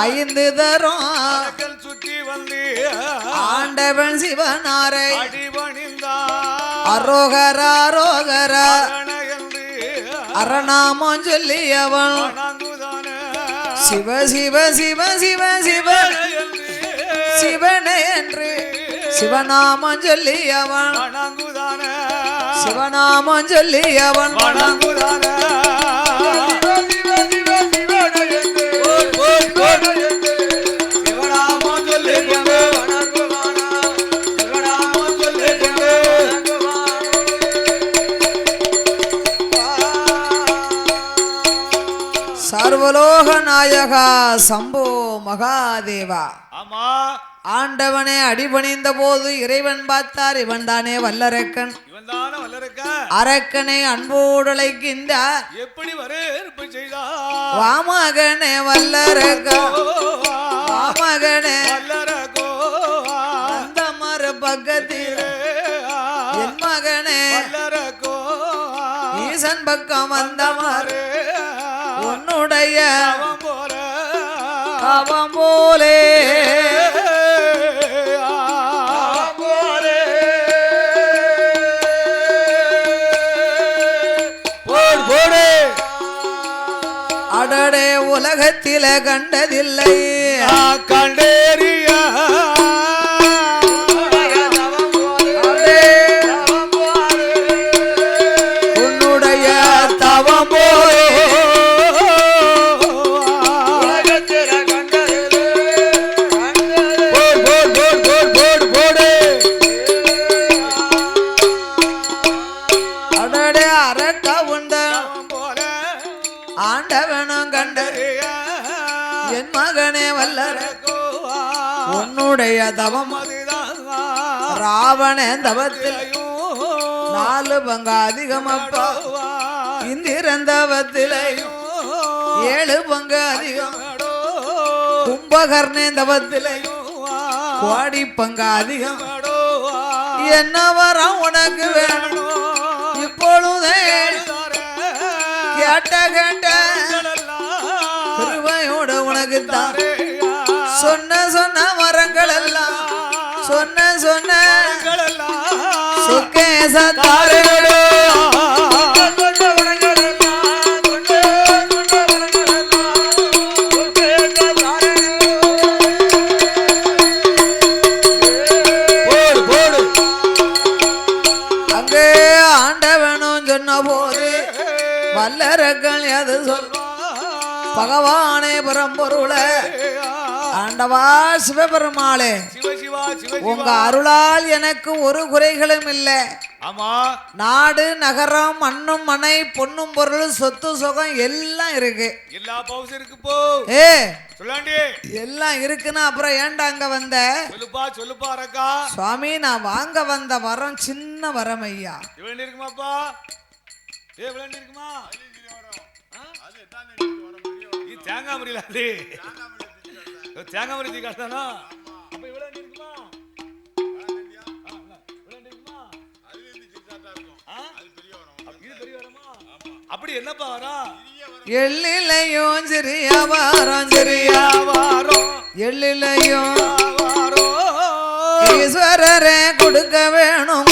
ஐந்து தரும் சுற்றி வந்து ஆண்டவன் சிவனாரை அடிபணிந்தார் அரோகர அரோகர அரணாமம் சொல்லியவன் சிவ சிவ சிவ சிவ சிவ சிவனே என்று சிவநாமம் சொல்லியவன் சிவநாமம் சொல்லியவன் சர்வலோக நாயகா சம்போ மகாதேவா. ஆமா, ஆண்டவனே அடிபணிந்த போது இறைவன் பார்த்தார், இவன் தானே வல்லரக்கன், அரக்கனை அன்போடு அழைக்கின்றார். எப்படி வரவேற்பு செய்தார்? வாமகனே வல்லரக்கோ, வாமகனே வல்லரக்கோ, அந்த மறு பக்கத்தில் என் மகனே வல்லரக்கோ, ஈசன் பக்கம் வந்த மறு உன்னுடைய அவன் போலே அடடே உலகத்தில கண்டதில்லை கண்டேறிய உன்னுடைய தவம் போலே ஆண்டவனும் கண்ட என் மகனே வல்லரக்கோ உன்னுடைய தவம் ராவண தவத்தில் 4 பங்கு அதிகமப்பா, இந்திரன் தவத்திலையும் 7 பங்கு அதிகம், கும்பகர்ணே தவத்திலையும் 1 கோடி பங்கு அதிகம். என்ன வரம் உனக்கு வேணும் இப்பொழுதே கேட்ட கேட்ட கிருபையோடு உனக்கு தான் சொன்ன சொன்ன மரங்கள் எல்லாம் சொன்ன சொன்ன சுக்கேசத்தாரோடு அங்கே ஆண்டவனும் சொன்ன போது வல்லரக்கன் எது சொல் பகவானே பரம்பொருள ஆண்டவா சிவபெருமாளே, உங்க அருளால் எனக்கு ஒரு குறைகளும் இல்லை. நாடு நகரம் மண்ணும் மனை பொன்னும் பொருள் சொத்து சுகம் எல்லாம் இருக்கு. ஏ எல்லாம் இருக்குன்னா அப்புறம் ஏன்டா அங்க வந்த? சுவாமி, நான் வாங்க வந்த வரம் சின்ன வரம் ஐயா. அப்படி என்னப்பா வரும்? எள்ளிலையும் சிறிய வாரம் சிறிய வாரம் எள்ளிலையும் ஈஸ்வரரே கொடுக்க வேணும்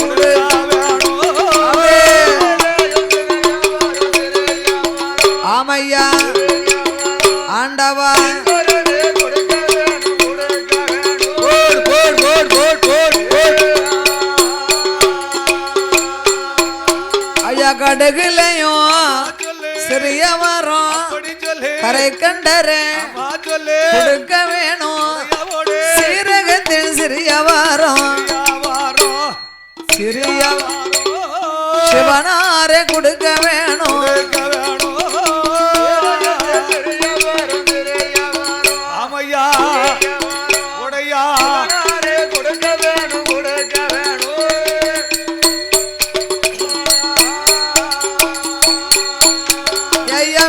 ஆமையா ஆண்டவா ஐயா கடுகுலையும் சிறிய வரும் கரை கண்டரே கொடுக்க வேணும் சீரகத்தில் சிறிய வரும் சிறிய சிவனாரே கொடுக்க வேணும்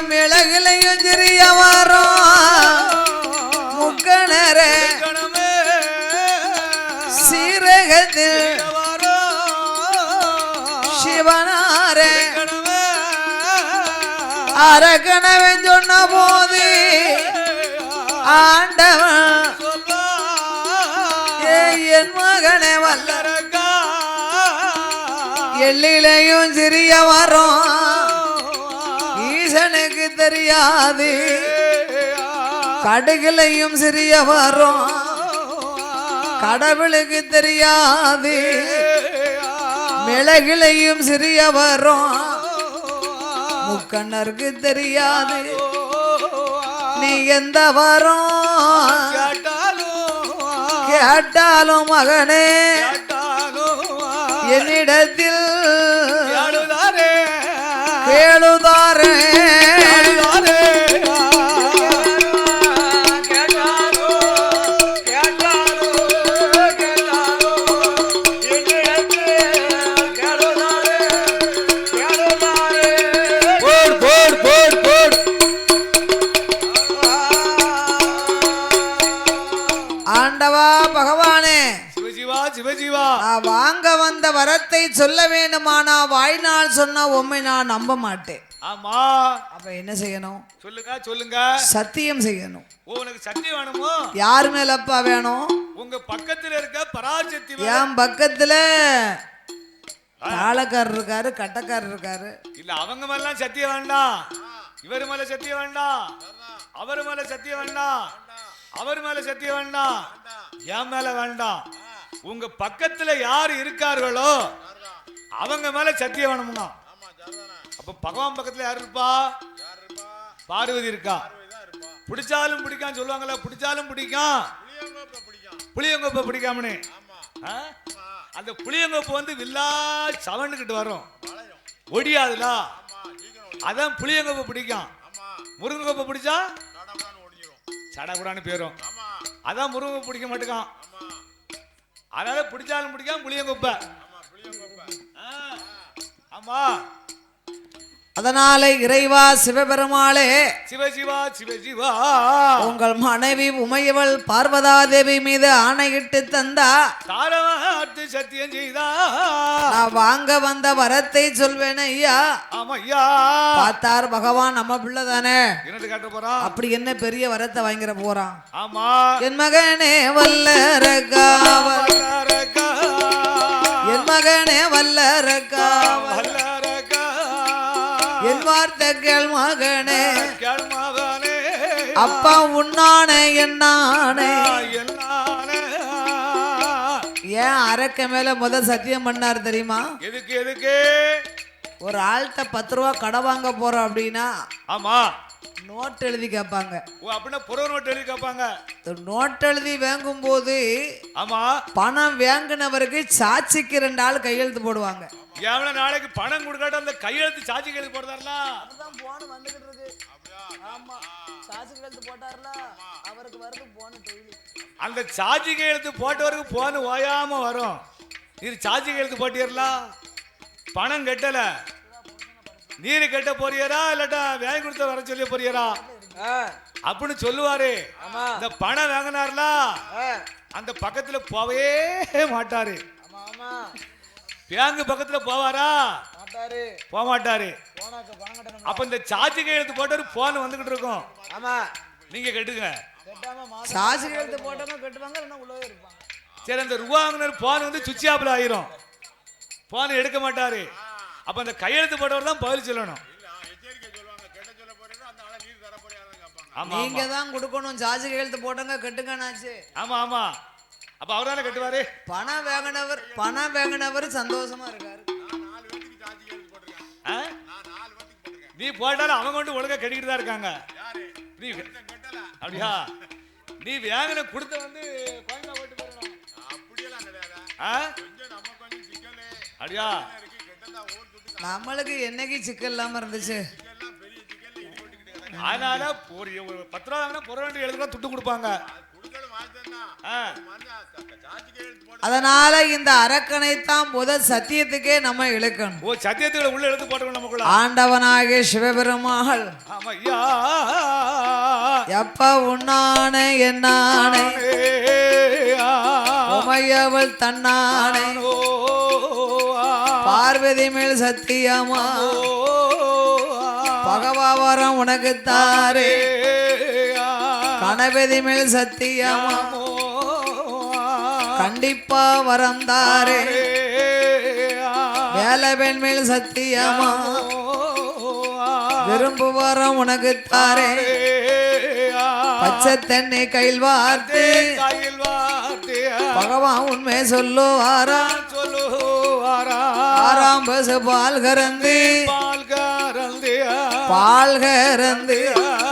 மிளகுலையும் சிறிய வரும் முக்கணரே சீரகத்தில் சிவனாரே அரக்கணவன் சொன்ன போது ஆண்டவன் சொல்வா என் மகனே வல்ல வல்லரக்கா எள்ளிலையும் சிறிய வரும் ஈசனுக்கு தெரியாது கடுகிலையும் சிறிய வரும் கடவுளுக்கு தெரியாது மிளகிலையும் சிறிய வரும் முக்கண்ணருக்கு தெரியாது நீ எந்த வரும் கேட்டாலும் மகனே என்னிடத்தில் கேளுதாரே ஆண்டவா பகவானே சிவஜீவா சிவஜீவா நான் வாங்க வந்த வரத்தை சொல்ல வேண்டுமானா வாய்நாள் சொன்னா உண்மை நான் நம்ப மாட்டேன். ஆமா அப்ப என்ன செய்யணும்? சொல்லுங்க சொல்லுங்க. சத்தியம் செய்யணும். உனக்கு சத்தியம் வேணுமோ? யார் மேலப்பா வேணும்? உங்க பக்கத்துல இருக்க பராசக்தி. என் பக்கத்துல தாளக்காரர் இருக்காரு, கட்டக்காரர் இருக்காரு. இல்ல அவங்க மேலாம் சத்தியம் வேண்டாம். இவர் மேல சத்தியம் வேண்டாம். அவர் மேல சத்தியம் வேண்டாம். அவர் மேல சத்தியம் வேண்டாம். என் மேல வேண்டாம். உங்க பக்கத்துல யார் இருக்கார்களோ அவங்க மேல சத்தியம் வேணும்னா. அப்ப பகவான் பக்கத்துல யார் இருப்பா? பார்வதி இருக்கா. பிடிச்சாலும் பிடிக்கான்னு சொல்லுவாங்கல்ல, பிடிச்சாலும் பிடிக்கும் புளியங்கொப்ப பிடிக்காமனே. அந்த புளியங்கொப்பு வந்து வில்லா சவண்டுகிட்டு வரும், ஒடியாதுல. அதான் புளியங்கொப்ப பிடிக்கும். முருங்கொப்ப பிடிச்சா சடகுடான்னு பேரும். அதான் முருங்கை பிடிக்க மாட்டேங்கான். அதனால பிடிச்சாலும் பிடிக்காம புளியங்கொப்ப. ஆமா. அதனால இறைவா சிவபெருமாளே, சிவஜீவா சிவஜீவா, உங்கள் மனைவி உமையவள் பார்வதாதேவி மீது ஆணையிட்டு தந்தா தாரவாத்து சத்தியம் செய்தா நான் வாங்க வந்த வரத்தை சொல்வேன் ஐயா. ஆமையா. பார்த்தார் பகவான் நம்ம பிள்ளை தானே, என்னது காட்ட போறான்? அப்படி என்ன பெரிய வரத்தை வாங்கிற போறான்? ஆமா. என் மகனே வல்லரக்கா, என் மகனே வல்லரக்கா, என் வார்த்தை கேள் மகனே, அப்பா உன்னானே என்னானே. ஏன் அரக்க மேல சத்தியம் பண்ணார் தெரியுமா? எதுக்கு எதுக்கு? ஒரு ஆள்கிட்ட 10 ரூபா கடை வாங்க போறோம் அப்படின்னா ஆமா நோட் எழுதி கேட்பாங்க. அப்படின்னா புற நோட் எழுதி கேட்பாங்க. நோட் எழுதி வாங்கும் போது ஆமா பணம் வாங்கினவருக்கு சாட்சிக்கு 2 ஆள் கையெழுத்து போடுவாங்க. எவ்வளவு நாளைக்கு பணம் கொடுக்காட்ட அந்த கையெழுத்து சாட்சி கையெழுத்து போடுறாருல. அதுதான் போன் வந்துகிட்டு இருக்கு. ஆமா, சாட்சி கையெழுத்து போட்டார்ல, அவருக்கு வருது போன் டெய்லி. அந்த சாட்சி கையெழுத்து போட்டவருக்கு போன் ஓயாம வரும். இது சாட்சி கையெழுத்து போட்டியறலாம், பணம் கட்டல, நீரு கட்ட போறியரா இல்லாட்டா வேலை கொடுத்த வர சொல்லி போறியரா அப்படின்னு சொல்லுவாரு. இந்த பணம் வாங்கினார்ல அந்த பக்கத்துல போவே மாட்டாரு. பேங்க் பக்கத்துல போவாரா? போக மாட்டாரு. அப்ப இந்த சார்ஜ் கையெழுத்து போட்டு போன் வந்துகிட்டு இருக்கும். நீங்க கட்டுங்க. சாட்சி கையெழுத்து போட்டவங்க கட்டுவாங்க, இல்லைன்னா உள்ளவே இருப்பாங்க. சரி, அந்த ரூபா வாங்கினார் போன் வந்து சுவிட்ச் ஆஃப்ல ஆயிரும், போன் எடுக்க மாட்டாரு. அப்ப அந்த கையெழுத்து போட்டவர் தான் பதில் சொல்லணும். நீங்க தான் கொடுக்கணும். சாட்சி கையெழுத்து போட்டவங்க கட்டுங்கன்னாச்சு. ஆமா ஆமா. அப்ப அவரால கட்டுவாரு. பணம் வாங்கினவர் சந்தோஷமா இருக்காரு. நீ போட்டாலும் அவங்க கொண்டு ஒழுங்கா கட்டிக்கிட்டு தான் இருக்காங்க. நீ அப்படியா? நீ வாங்கின கொடுத்த வந்து கோயிலா போட்டு போறணும். அப்படியா? நம்மளுக்கு என்னைக்கு சிக்கல் இல்லாம இருந்துச்சு. அதனால ஒரு 10 ரூபா வாங்கினா புற வேண்டிய எழுதுனா துட்டு கொடுப்பாங்க. அதனால இந்த அரக்கனை தான் சத்தியத்துக்கே நம்ம இழுக்கணும். ஓ, சத்தியத்துக்குள்ள உள்ள எழுத்து போட்டோம் நமக்குள்ள. ஆண்டவனாகிய சிவபெருமாள் ஆமையா எப்ப உன்னானே என்னானே உமையவள் தன்னானே பார்வதி மேல் சத்தியமா பகவாவரம் உனக்கு தாரே கணபதி மேல் சத்தியமா கண்டிப்பா வரந்தாரே வேலவன் மேல் சத்தியமா விரும்புவாரம் உனக்கு தாரே பச்சை தண்ணி கையில் வார்த்து பகவான் உண்மை சொல்லுவாரா ஆறாம் பசு பால் கறந்து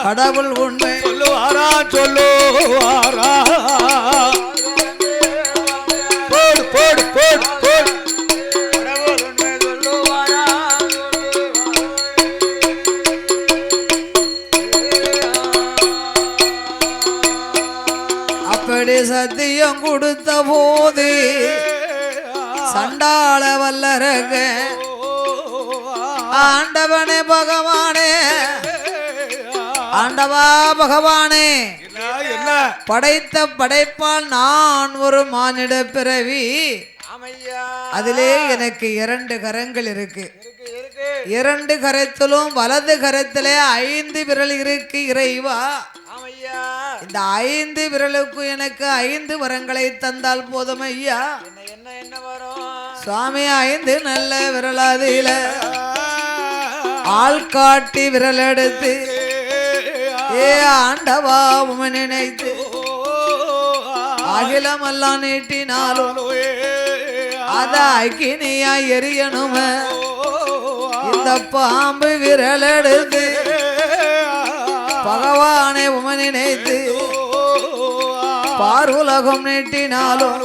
கடவுள் உண்மை சொல்லுவாரா போடு போடு போடு போடு அப்படி சத்தியம் கொடுத்த போது சண்டாள வல்லரக ஆண்டவனே பகவானே ஆண்டவா பகவானே என்ன படைத்த படைப்பால் நான் ஒரு மானிட பிறவி அதிலே எனக்கு 2 கரங்கள் இருக்கு 2 கரத்திலும் வலது கரத்திலே 5 விரல் இருக்கு இறைவா இந்த 5 விரலுக்கு எனக்கு 5 வரங்களை தந்தால் போதும் ஐயா சுவாமி 5 நல்ல விரலாதில ஆள் காட்டி விரல் எடுத்து ஏ ஆண்டவா உமை நினைத்து அகிலமெல்லாம் நீட்டினாலும் அத அக்கினியா எரியணும இந்த பாம்பு விரல் எடுத்து பகவானை உமை நினைத்து பாருலகம் நீட்டினாலும்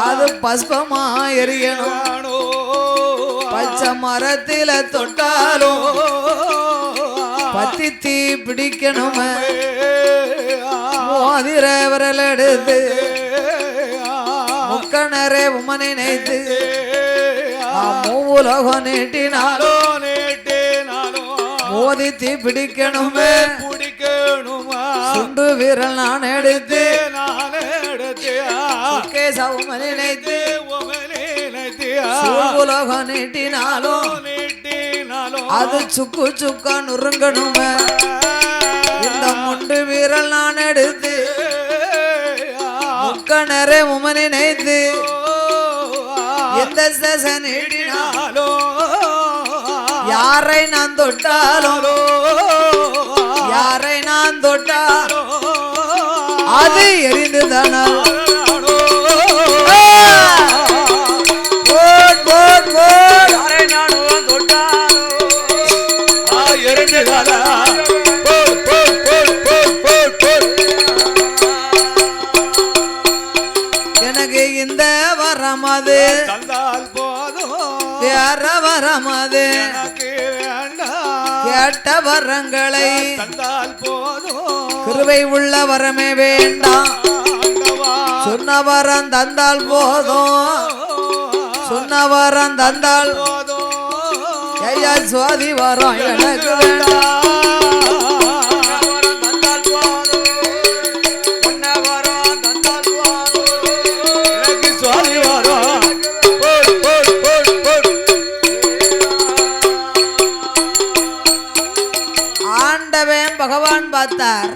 அது பஸ்பமா எரியணும் பச்சை மரத்தில தொட்டாலும் பத்தி தீ பிடிக்கணும் மோதிர விரல் எடுத்து முக்கணரே உமை நினைத்து மூவுலகம் நீட்டினாலும் மோதி தீ பிடிக்கணுமே சுண்டு விரல் நான் எடுத்து உமை நினைத்து உலகம் நீட்டினாலும் அது சுக்கு சுக்கா நுறுங்கணுமே இந்த முண்டு வீரல் நான் எடுத்து முக்கணரே உமை நினைத்து எந்த சேச நீட்டினாலும் யாரை நான் தொட்டாலும் யாரை நான் தொட்டாலும் அது எரிந்துதானா எனக்கு இந்த வரமது தந்தால் போதும் வேற வரமது கேட்ட வரங்களை தந்தால் போதும் கிருபை உள்ள வரமே வேண்டாம் சொன்ன வரம் தந்தால் போதும் சொன்ன வரம் தந்தால் ஐயா சுவாதி வரம் எனக்கு வேண்டாம் பகவான் பார்த்தார்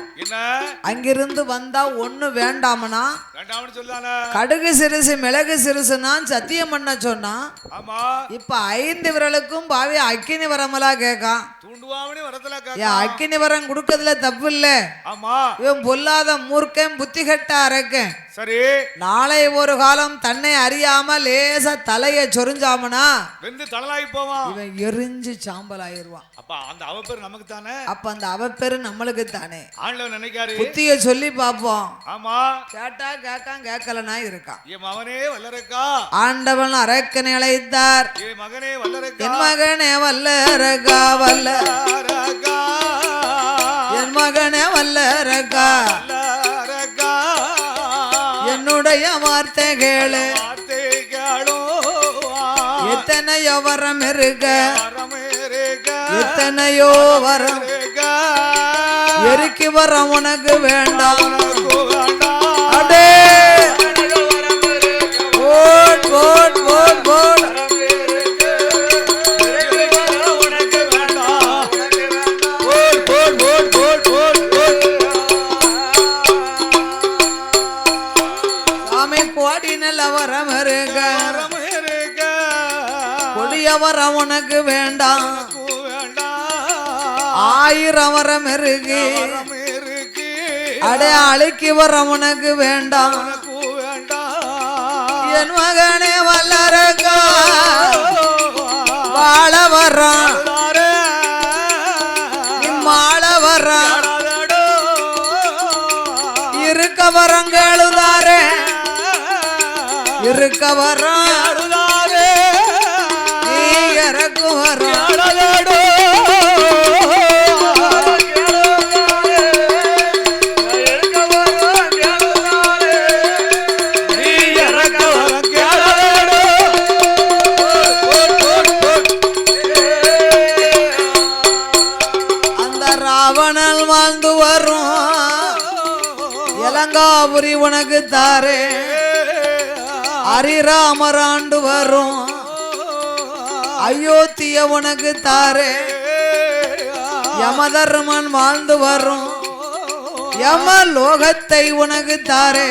அங்கிருந்து வந்தா ஒண்ணு வேண்டாமனா கடுகு சிறுசு மிளகு சிறுசுனா சத்தியம் பண்ண சொன்னா இப்ப 5 விரலுக்கும் பாவி அக்கினி வரமலா கேக்கான் அக்கினி வரம் கொடுக்கறதுல தப்பு இல்ல இவன் பொல்லாத மூர்க்கன் புத்தி கட்ட அரக்கன் சரி நாளை ஒரு காலம் தன்னை அறியாம லேசா தலைய சொரிஞ்சாமனா வெந்து தலலாகி போவான் இவன் எரிஞ்சு சாம்பல் ஆயிருவான் அப்ப அந்த அவப்பேரு நமக்கு தானே அப்ப அந்த அவப்பேரு நம்மளுக்கு தானே ஆண்டவன் நினைக்காரு புத்திய சொல்லி பாப்போம் ஆமா கேட்டா கேட்கான் கேட்கலனா இருக்கான் என் மகனே வல்லரக்கா ஆண்டவன் அரக்கனை அழைத்தார் என் மகனே வல்லரக்கா என் மகனே வல்லரக்கா வல்லரக்கா என் மகனே வல்லரக்கா என்னுடைய வார்த்தை கேளு எத்தனையோ வரம் இருக்க எத்தனையோ வரம் எரிக்கி வரம் உனக்கு வேண்டாம் அடே போட் போட் போட் போட் வரம் உனக்கு வேண்டாம், வேண்டாம் 1000 வரம் இருக்கு. வரம் இருக்கு அடே அழைக்கு வரம் உனக்கு வேண்டாம். உனக்கு வேண்டாம் என் மகனே வல்லரக்கா வாழ வர்றான், மாள வர்றான், இருக்க வரங்களுதாரே, இருக்க வர்றான், நீ இறக்கு வர்றான். ராவணல் வாழ்ந்து வரும் இலங்காபுரி உனக்கு தாரே, ஹரிராமர் ஆண்டு வரும் அயோத்திய உனக்கு தாரே, யமதர்மன் வாழ்ந்து வரும் யமலோகத்தை உனக்கு தாரே,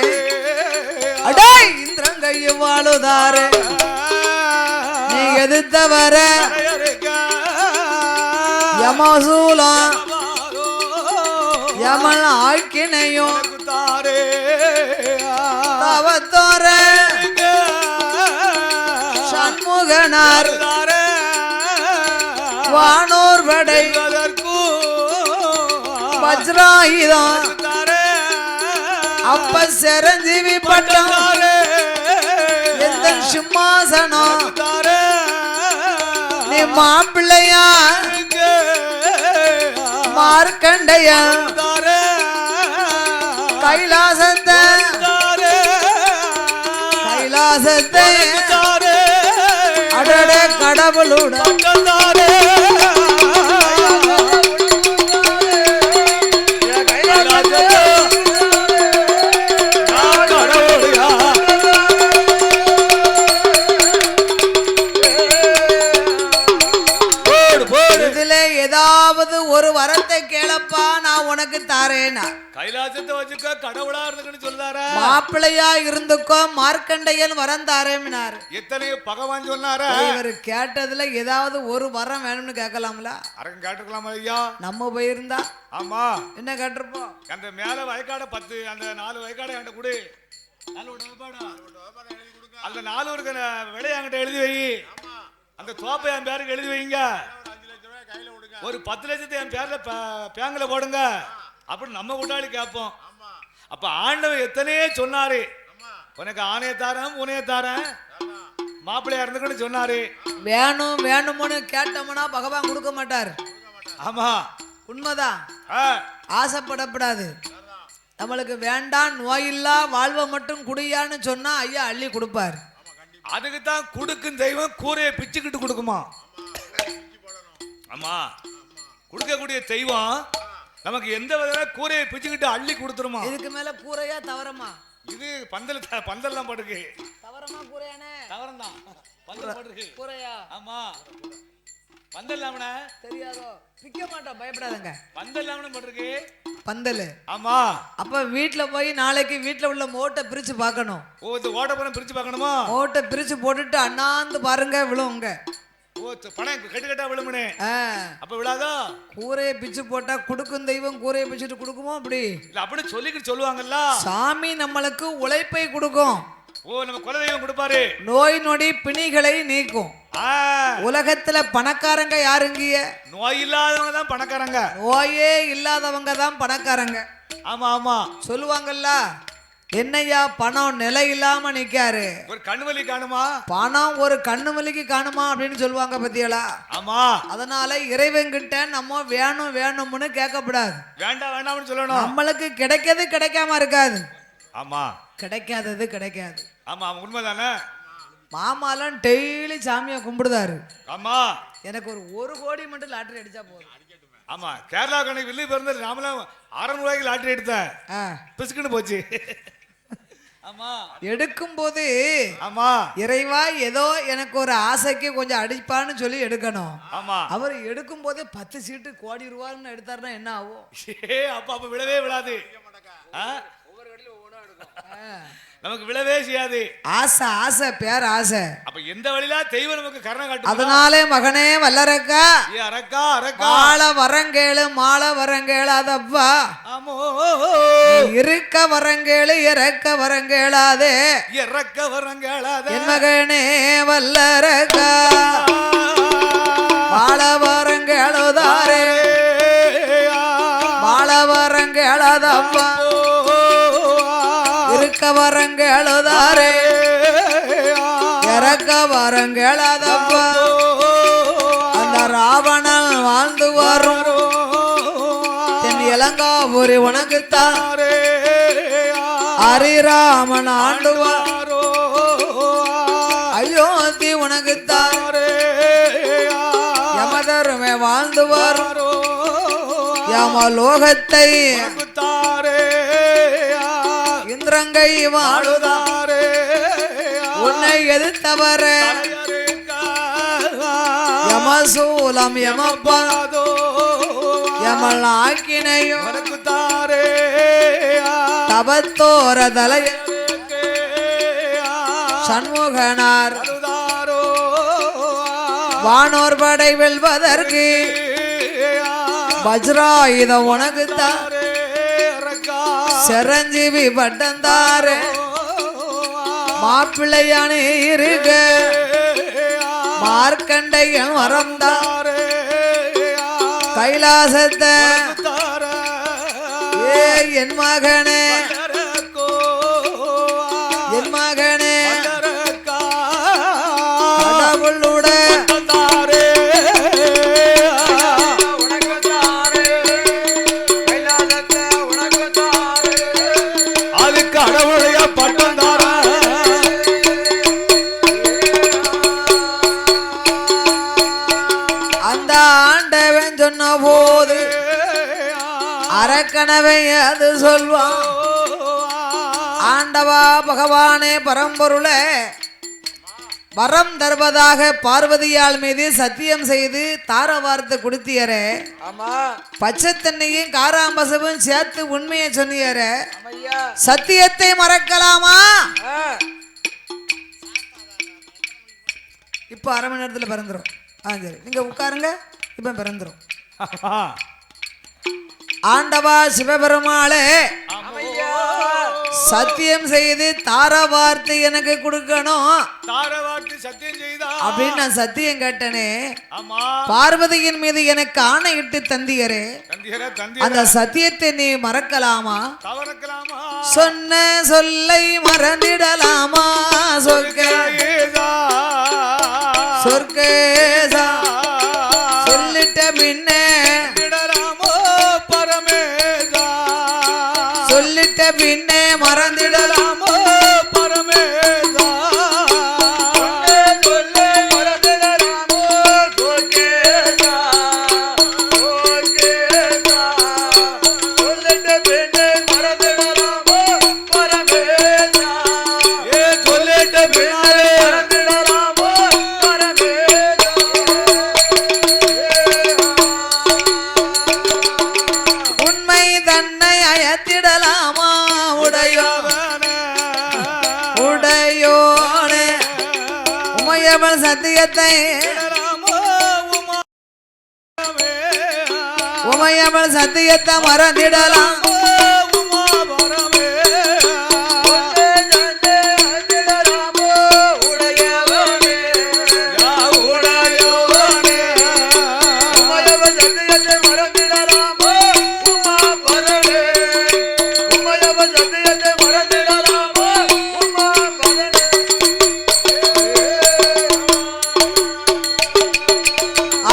அடே இந்திரங்கைய வாழுதாரே, நீ எதிர்த்தவர யமசூலம் யமல் ஆக்கினையும் தவத்தோர சண்முகனார் வானோர் படை வஜ்ராயுதம் அப்ப சிரஞ்சீவி பட்டம் எந்த சிம்மாசனம் நீ மாப்பிள்ளையா மார்க்கண்டையா கைலாசத்தை கைலாசத்தை அடடே கடவுளோட ஏதாவது ஒரு வரத்தை கேளப்பா நான் உனக்கு தாரேனா. கைலாசத்தை வச்சுக்கோ கடவுளா இருந்துன்னு சொல்றாரு. மாப்பிள்ளையா இருந்துக்கோ மார்க்கண்டையன் வரம் தாரேனாரு. எத்தனை பகவான் சொன்னாரு. இவர் கேட்டதுல ஏதாவது ஒரு வரம் வேணும்னு கேட்கலாம்ல. அரங்க கேட்டுக்கலாமா ஐயா? நம்ம போயிருந்தா ஆமா என்ன கேட்டிருப்போம். அந்த மேல வயக்காட 10 அந்த 4 வயக்காட என்கிட்ட கொடு. அந்த 4 ஒரு விலை என்கிட்ட எழுதி வை. அந்த தோப்பை என் பேருக்கு எழுதி வைங்க. ஒரு 10 லட்சத்தை என் பேர்ல பேங்க்ல போடுங்க அப்படின்னு நம்ம கூட்டாளி கேட்போம். அப்ப ஆண்டவன் எத்தனையே சொன்னாரு. உனக்கு ஆணைய தாரன் உனைய தாரன் மாப்பிள்ளையா இருந்துக்கன்னு சொன்னாரு. வேணும் வேணும்னு கேட்டோம்னா பகவான் கொடுக்க மாட்டார். ஆமா உண்மைதான். ஆசைப்படப்படாது. நம்மளுக்கு வேண்டாம் நோயில்லா வாழ்வை மட்டும் குடியான்னு சொன்னா ஐயா அள்ளி கொடுப்பார். அதுக்குத்தான் கொடுக்கும் தெய்வம் கூரையை பிச்சுக்கிட்டு கொடுக்குமா. ஆமா கொடுக்கக்கூடிய தெய்வம் நமக்கு எந்த விதத்துல கூரையை பிச்சுக்கிட்டு அள்ளி கொடுத்துருமா. இதுக்கு மேல கூரையா தவறமா? இது பந்தல்லாம் போட்டுருக்கு. தவறமா கூரையானே? தவறம் தான். பந்தல் போட்டுருக்கு. கூரையா? ஆமா பந்தல் இல்லாம தெரியாதோ? விக்க மாட்டோம் பயப்படாதங்க. பந்தல் இல்லாம போட்டுருக்கு. பந்தல். ஆமா. அப்ப வீட்டுல போய் நாளைக்கு வீட்டுல உள்ள ஓட்டை பிரிச்சு பார்க்கணும். ஓ இந்த ஓட்டை பணம் பிரிச்சு பார்க்கணுமா? ஓட்டை பிரிச்சு போட்டுட்டு அண்ணாந்து பாருங்க விழுவுங்க. ஓ பணம் கட்டு கட்டா விழுமுனே. அப்ப விழாதோ? கூரையை பிச்சு போட்டா கொடுக்கும் தெய்வம் கூரையை பிச்சுட்டு கொடுக்குமோ? அப்படி இல்ல அப்படி சொல்லிக்கிட்டு சொல்லுவாங்கல்ல. சாமி நம்மளுக்கு உழைப்பை கொடுக்கும். ஓ நம்ம குல தெய்வம் கொடுப்பாரு. நோய் நொடி பிணிகளை நீக்கும். உலகத்துல பணக்காரங்க யாருங்க? நோய் இல்லாதவங்க தான் பணக்காரங்க. நோயே இல்லாதவங்க தான் பணக்காரங்க. ஆமா ஆமா சொல்லுவாங்கல்ல. என்னையா பணம் நிலை இல்லாம நிக்காரு. ஒரு கண்ணுவலி காணுமா? பணம் ஒரு கண்ணுவலிக்கு காணுமா அப்படின்னு சொல்லுவாங்க பத்தியலா. ஆமா. அதனால இறைவன் கிட்ட நம்ம வேணும் வேணும்னு கேட்கக்கூடாது. வேண்டாம் வேண்டாம்னு சொல்லணும். நம்மளுக்கு கிடைக்கிறது கிடைக்காம இருக்காது. ஆமா கிடைக்காதது கிடைக்காது. ஆமா உண்மைதானே. மாமாலாம் டெய்லி சாமியை கும்பிடுதாரு. ஆமா எனக்கு ஒரு கோடி மட்டும் லாட்டரி அடிச்சா போதும். ஆமா கேரளா கணக்கு வில்லி பிறந்த நாமளும் 600 ரூபாய்க்கு லாட்டரி எடுத்தேன். பிசுக்குன்னு போச்சு. ஆமா எடுக்கும் போது ஆமா இறைவா ஏதோ எனக்கு ஒரு ஆசைக்கு கொஞ்சம் அடிப்பான்னு சொல்லி எடுக்கணும். ஆமா அவர் எடுக்கும் போதே 10 சீட்டு கோடி ரூபாய்னு எடுத்தாருன்னா என்ன ஆகும்? அப்ப விழவே விழாது. நமக்கு விழவே செய்யாது. ஆசை ஆசை பேர் ஆசை. அப்ப எந்த வழியில தெய்வம் நமக்கு கருணை காட்டும். அதனாலே மகனே வல்லரக்கா அரக்கா அரக்கா மால வரங்கேளு மால வரங்கேளாதப்பா. ஆமோ இருக்க வரங்கேளு இறக்க வரங்கேளாதே இறக்க வரங்கேளாதே என் மகனே வல்லரக்கா மால வரங்கேளுதாரே மால வரங்கேளாதப்பா இருக்க வரங்கேளுதாரே இறக்க வரங்கேளாதப்பா. அந்த ராவணன் வாழ்ந்து வரும் தென் இளங்காபுரி உனக்குத்தாரே ஹரிராமன் ஆண்டுவாரோ அயோத்தி உனக்குத்தாரே யமதருமே வாழ்ந்து வரும் யமலோகத்தை இந்திரங்கை வாழுதாரே உன்னை எதிர்த்தவர யமசூலம் யமபாதோ யமல் ஆக்கினையும் தபத்தோர தலை சண்முகனார் வானோர் படை வெல்வதற்கு வஜ்ராயுதம் உனக்கு தாரே சிரஞ்சீவி பட்டந்தாரே மாப்பிள்ளையானே இருக்க மார்க்கண்டையன் வரந்தாரே கைலாசத்தை ஏ என் மகனே என் மகனே கடவுளுட கடவுளைய பட்டம் தார அந்த ஆண்டவன் சொன்ன போது அரக்கனவை அது சொல்வான். ஆண்டவா பகவானே பரம்பொருளே வரம் தருவதாக பார்வதியால் மீது சத்தியம் செய்து தார வார்த்தை கொடுத்தியரே. பச்சை தண்ணியும் காராம்பசமும் சேர்த்து உண்மையை சொன்னியரே. சத்தியத்தை மறக்கலாமா? இப்ப அரை மணி நேரத்துல பிறந்துரும். சரி நீங்க உட்காருங்க, இப்ப பிறந்துரும். ஆண்டவா சிவபெருமாளே சத்தியம் செய்து தார வார்த்தை எனக்கு கொடுக்கணும் அப்படின்னு நான் சத்தியம் கேட்டனே. பார்வதியின் மீது எனக்கு ஆணையிட்டு தந்தியரே. அந்த சத்தியத்தை நீ மறக்கலாமா? சொன்ன சொல்லை மறந்திடலாமா? சொர்க்கேசா சொல்லிட்ட பின்னே சொல்லிட்ட பின்னே மறந்திடலாமோ பரமேசா? மறந்திடலாமோ சொல்லிட்ட பின்னே மறந்திடலாமோ பரமேசா? சொல்லிட்ட பின்னே மறந்திடலாமோ பரமேசா? உண்மை தன்னை அயத்திடலாமா? உடையோனே உமையவள் சத்தியத்தை உமையவள் சத்தியத்தை மறந்திடலாம்.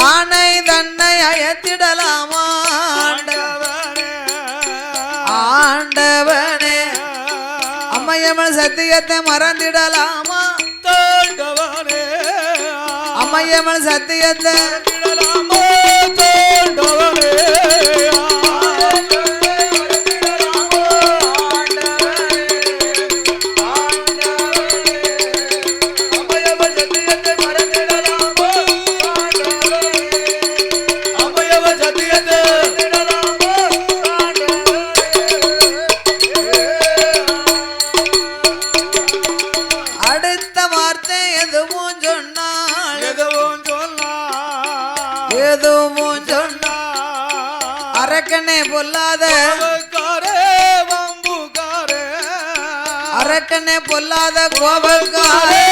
ஆனை தன்னை அயத்திடலாமா? ஆண்டவனே அம்மையம்மன் சத்தியத்தை மறந்திடலாமா? அம்மையம்மன் சத்தியத்தை பொல்லாத அரக்கனே பொல்லாத கோபக்காரே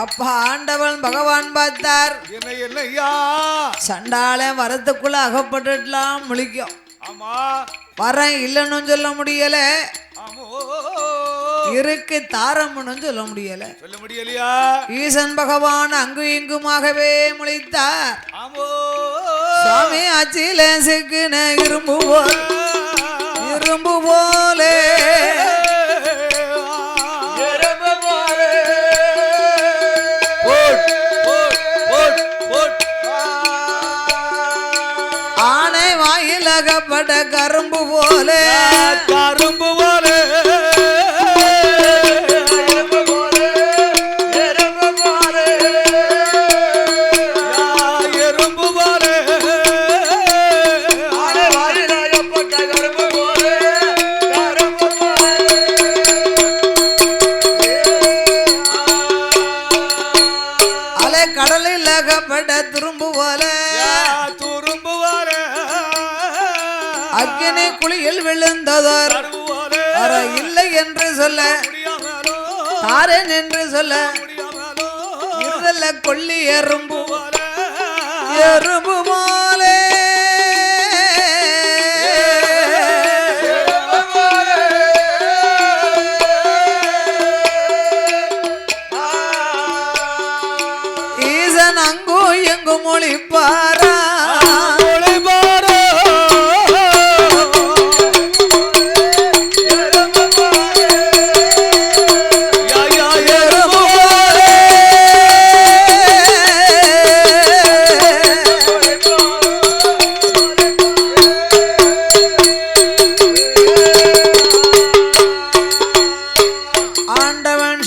அப்ப ஆண்டவன் பகவான் பார்த்தார் சண்டாளன் வரத்துக்குள்ள அகப்பட்டுலாம் முழிக்கும் வரேன் இல்லைன்னு சொல்ல முடியல இருக்கு தாரம்னு சொல்ல முடியலையா ஈசன் பகவான் அங்கு இங்குமாகவே முழித்தார் சுவாமி ஆச்சியில சிக்குன இரும்பு போலே ஆனை வாயிலகப்பட கரும்பு போலே கடலில் அகப்பட துரும்பு போல அக்கினி குழியில் விழுந்ததோர் இல்லை என்று சொல்ல தாரேன் என்று சொல்ல இருதல்ல கொல்லி எறும்பு போலே ஈசன் அங்கோ எங்கு மொழிப்பாரா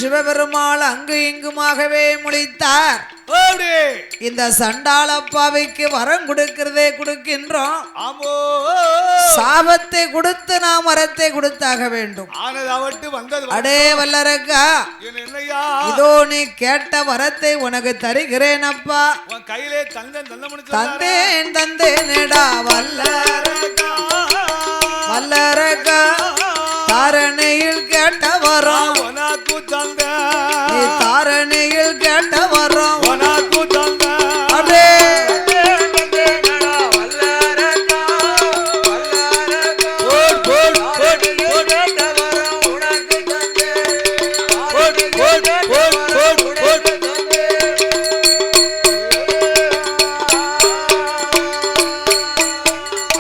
சிவபெருமாள் அங்கு இங்குமாகவே முழித்தார். இந்த சண்டாளப்பாவைக்கு வரம் கொடுக்கிறதே கொடுக்கின்றோம், சாபத்தை கொடுத்து நாம் வரத்தை கொடுத்தாக வேண்டும். அடே வல்லரக்கா, இதோ நீ கேட்ட வரத்தை உனக்கு தருகிறேன் அப்பா. தந்தேன் தந்தேனடா வல்லரக்கா, தாரணையில் கேட்ட வரம் நீ தாரணையில் கேட்ட வரம் அடே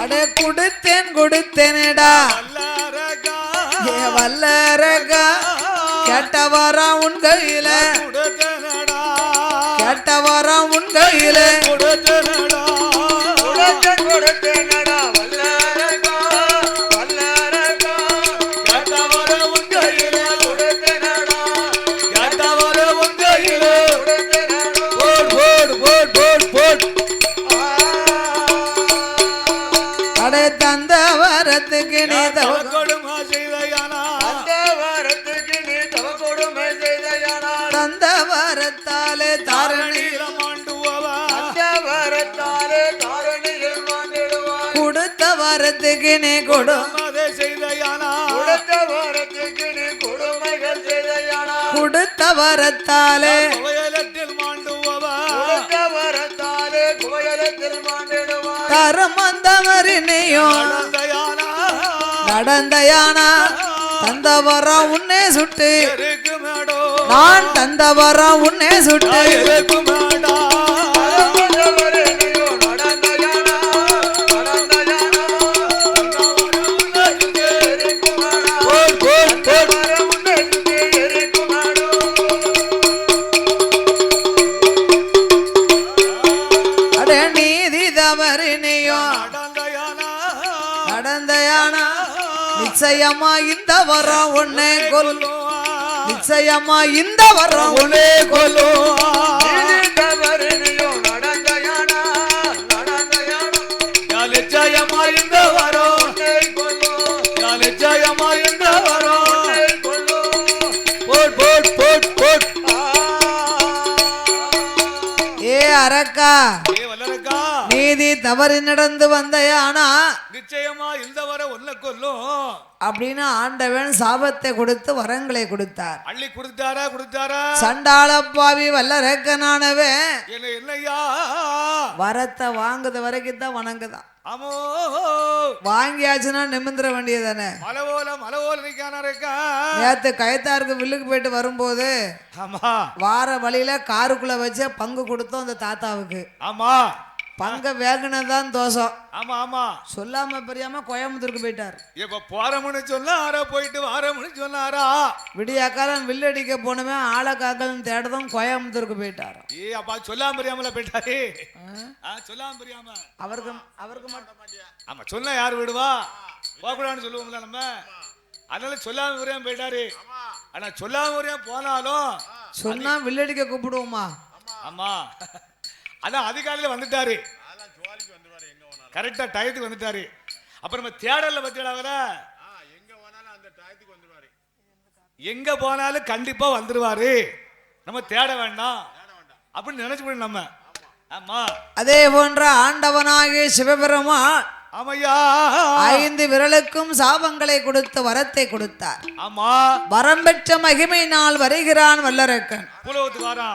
அடே கொடுத்தேனடா வல்லரகா, கேட்ட வரம் உன் கையில, கேட்ட வரம் உன் கையில அடே தந்த வரத்துக்கு நீ கொடுமை செய்தையானா, தந்த வரத்தாலே தாரணியில் கொடுத்த வரத்துக்கு நீ கொடுமை செய்தையானா, கொடுத்த வரத்தாலே தரமந்தவரினையும் நடந்தையானா, தந்த வரம் உன்னே சுட்டு நான் தந்த வரம் உன்னே சுட்டு அடே நீதி தவறினையும் நடந்தையானா, நிச்சயமா இந்த வரம் உன்னை கொல்லும். நிச்சயமா இந்த வரம் உன்னை கொல்லும் நிச்சயமா இந்த வரம் நிச்சயமா இந்த வரம் போட் போட் போட் போட் ஏ அரக்கா வல்லரக்கா நீதி தவறி நடந்து வந்தையானா நிச்சயமா இந்த வரம் உன்னை கொல்லும் அப்படின்னு ஆண்டவன் சாபத்தை கொடுத்து வரங்களை கொடுத்தார். அள்ளி கொடுத்தாரா சண்டாளப்பாவி வல்லரக்கனானவன் என்னையா வரத்தை வாங்குத வரைக்கும் தான் வணங்குதான். ஆமோ வாங்கியாச்சுன்னா நிமிந்திர வேண்டியதானே. மலை போல நிக்கானரக்கா நேத்து கயத்தாருக்கு வில்லுக்கு போயிட்டு வரும்போது ஆமா வார வழியில காருக்குள்ள வச்ச பங்கு கொடுத்தோம் அந்த தாத்தாவுக்கு. ஆமா பங்க வேகனதான் தோஷம். ஆமா ஆமா சொல்லாம பெரியாம கோயம்புத்தூருக்கு போயிட்டார். இப்ப போறமுன்னு சொன்னாரா போயிட்டு வாரமுன்னு சொன்னாரா விடியாக்காலம் வில்லடிக்க போனவன் ஆளை காக்கலன்னு தேடதும் கோயம்புத்தூருக்கு போயிட்டார். ஏ அப்பா சொல்லாம பெரியாமல போயிட்டாரு. சொல்லாம பெரியாம அவருக்கு மட்டும் ஆமா சொன்னா யாரு விடுவா போகக்கூடாதுன்னு சொல்லுவோம்ல நம்ம. அதனால சொல்லாம பெரியாம போயிட்டாரு. ஆனா சொல்லாம பெரியாம போனாலும் சொன்னா வில்லடிக்க கூப்பிடுவோமா. ஆமா அதான் அதிகாலையில வந்துட்டாரு. கரெக்டா டயத்துக்கு வந்துட்டாரு. அப்புறம் நம்ம தேடல பத்தியாவல எங்க போனாலும் கண்டிப்பா வந்துருவாரு. நம்ம தேட வேண்டாம் அப்படின்னு நினைச்சு நம்ம. ஆமா அதே போன்ற ஆண்டவனாகிய சிவபெருமான் ஆமையா 5 விரலுக்கும் சாபங்களை கொடுத்து வரத்தை கொடுத்தார். ஆமா வரம் பெற்ற மகிமையினால் வருகிறான் வல்லரக்கன்.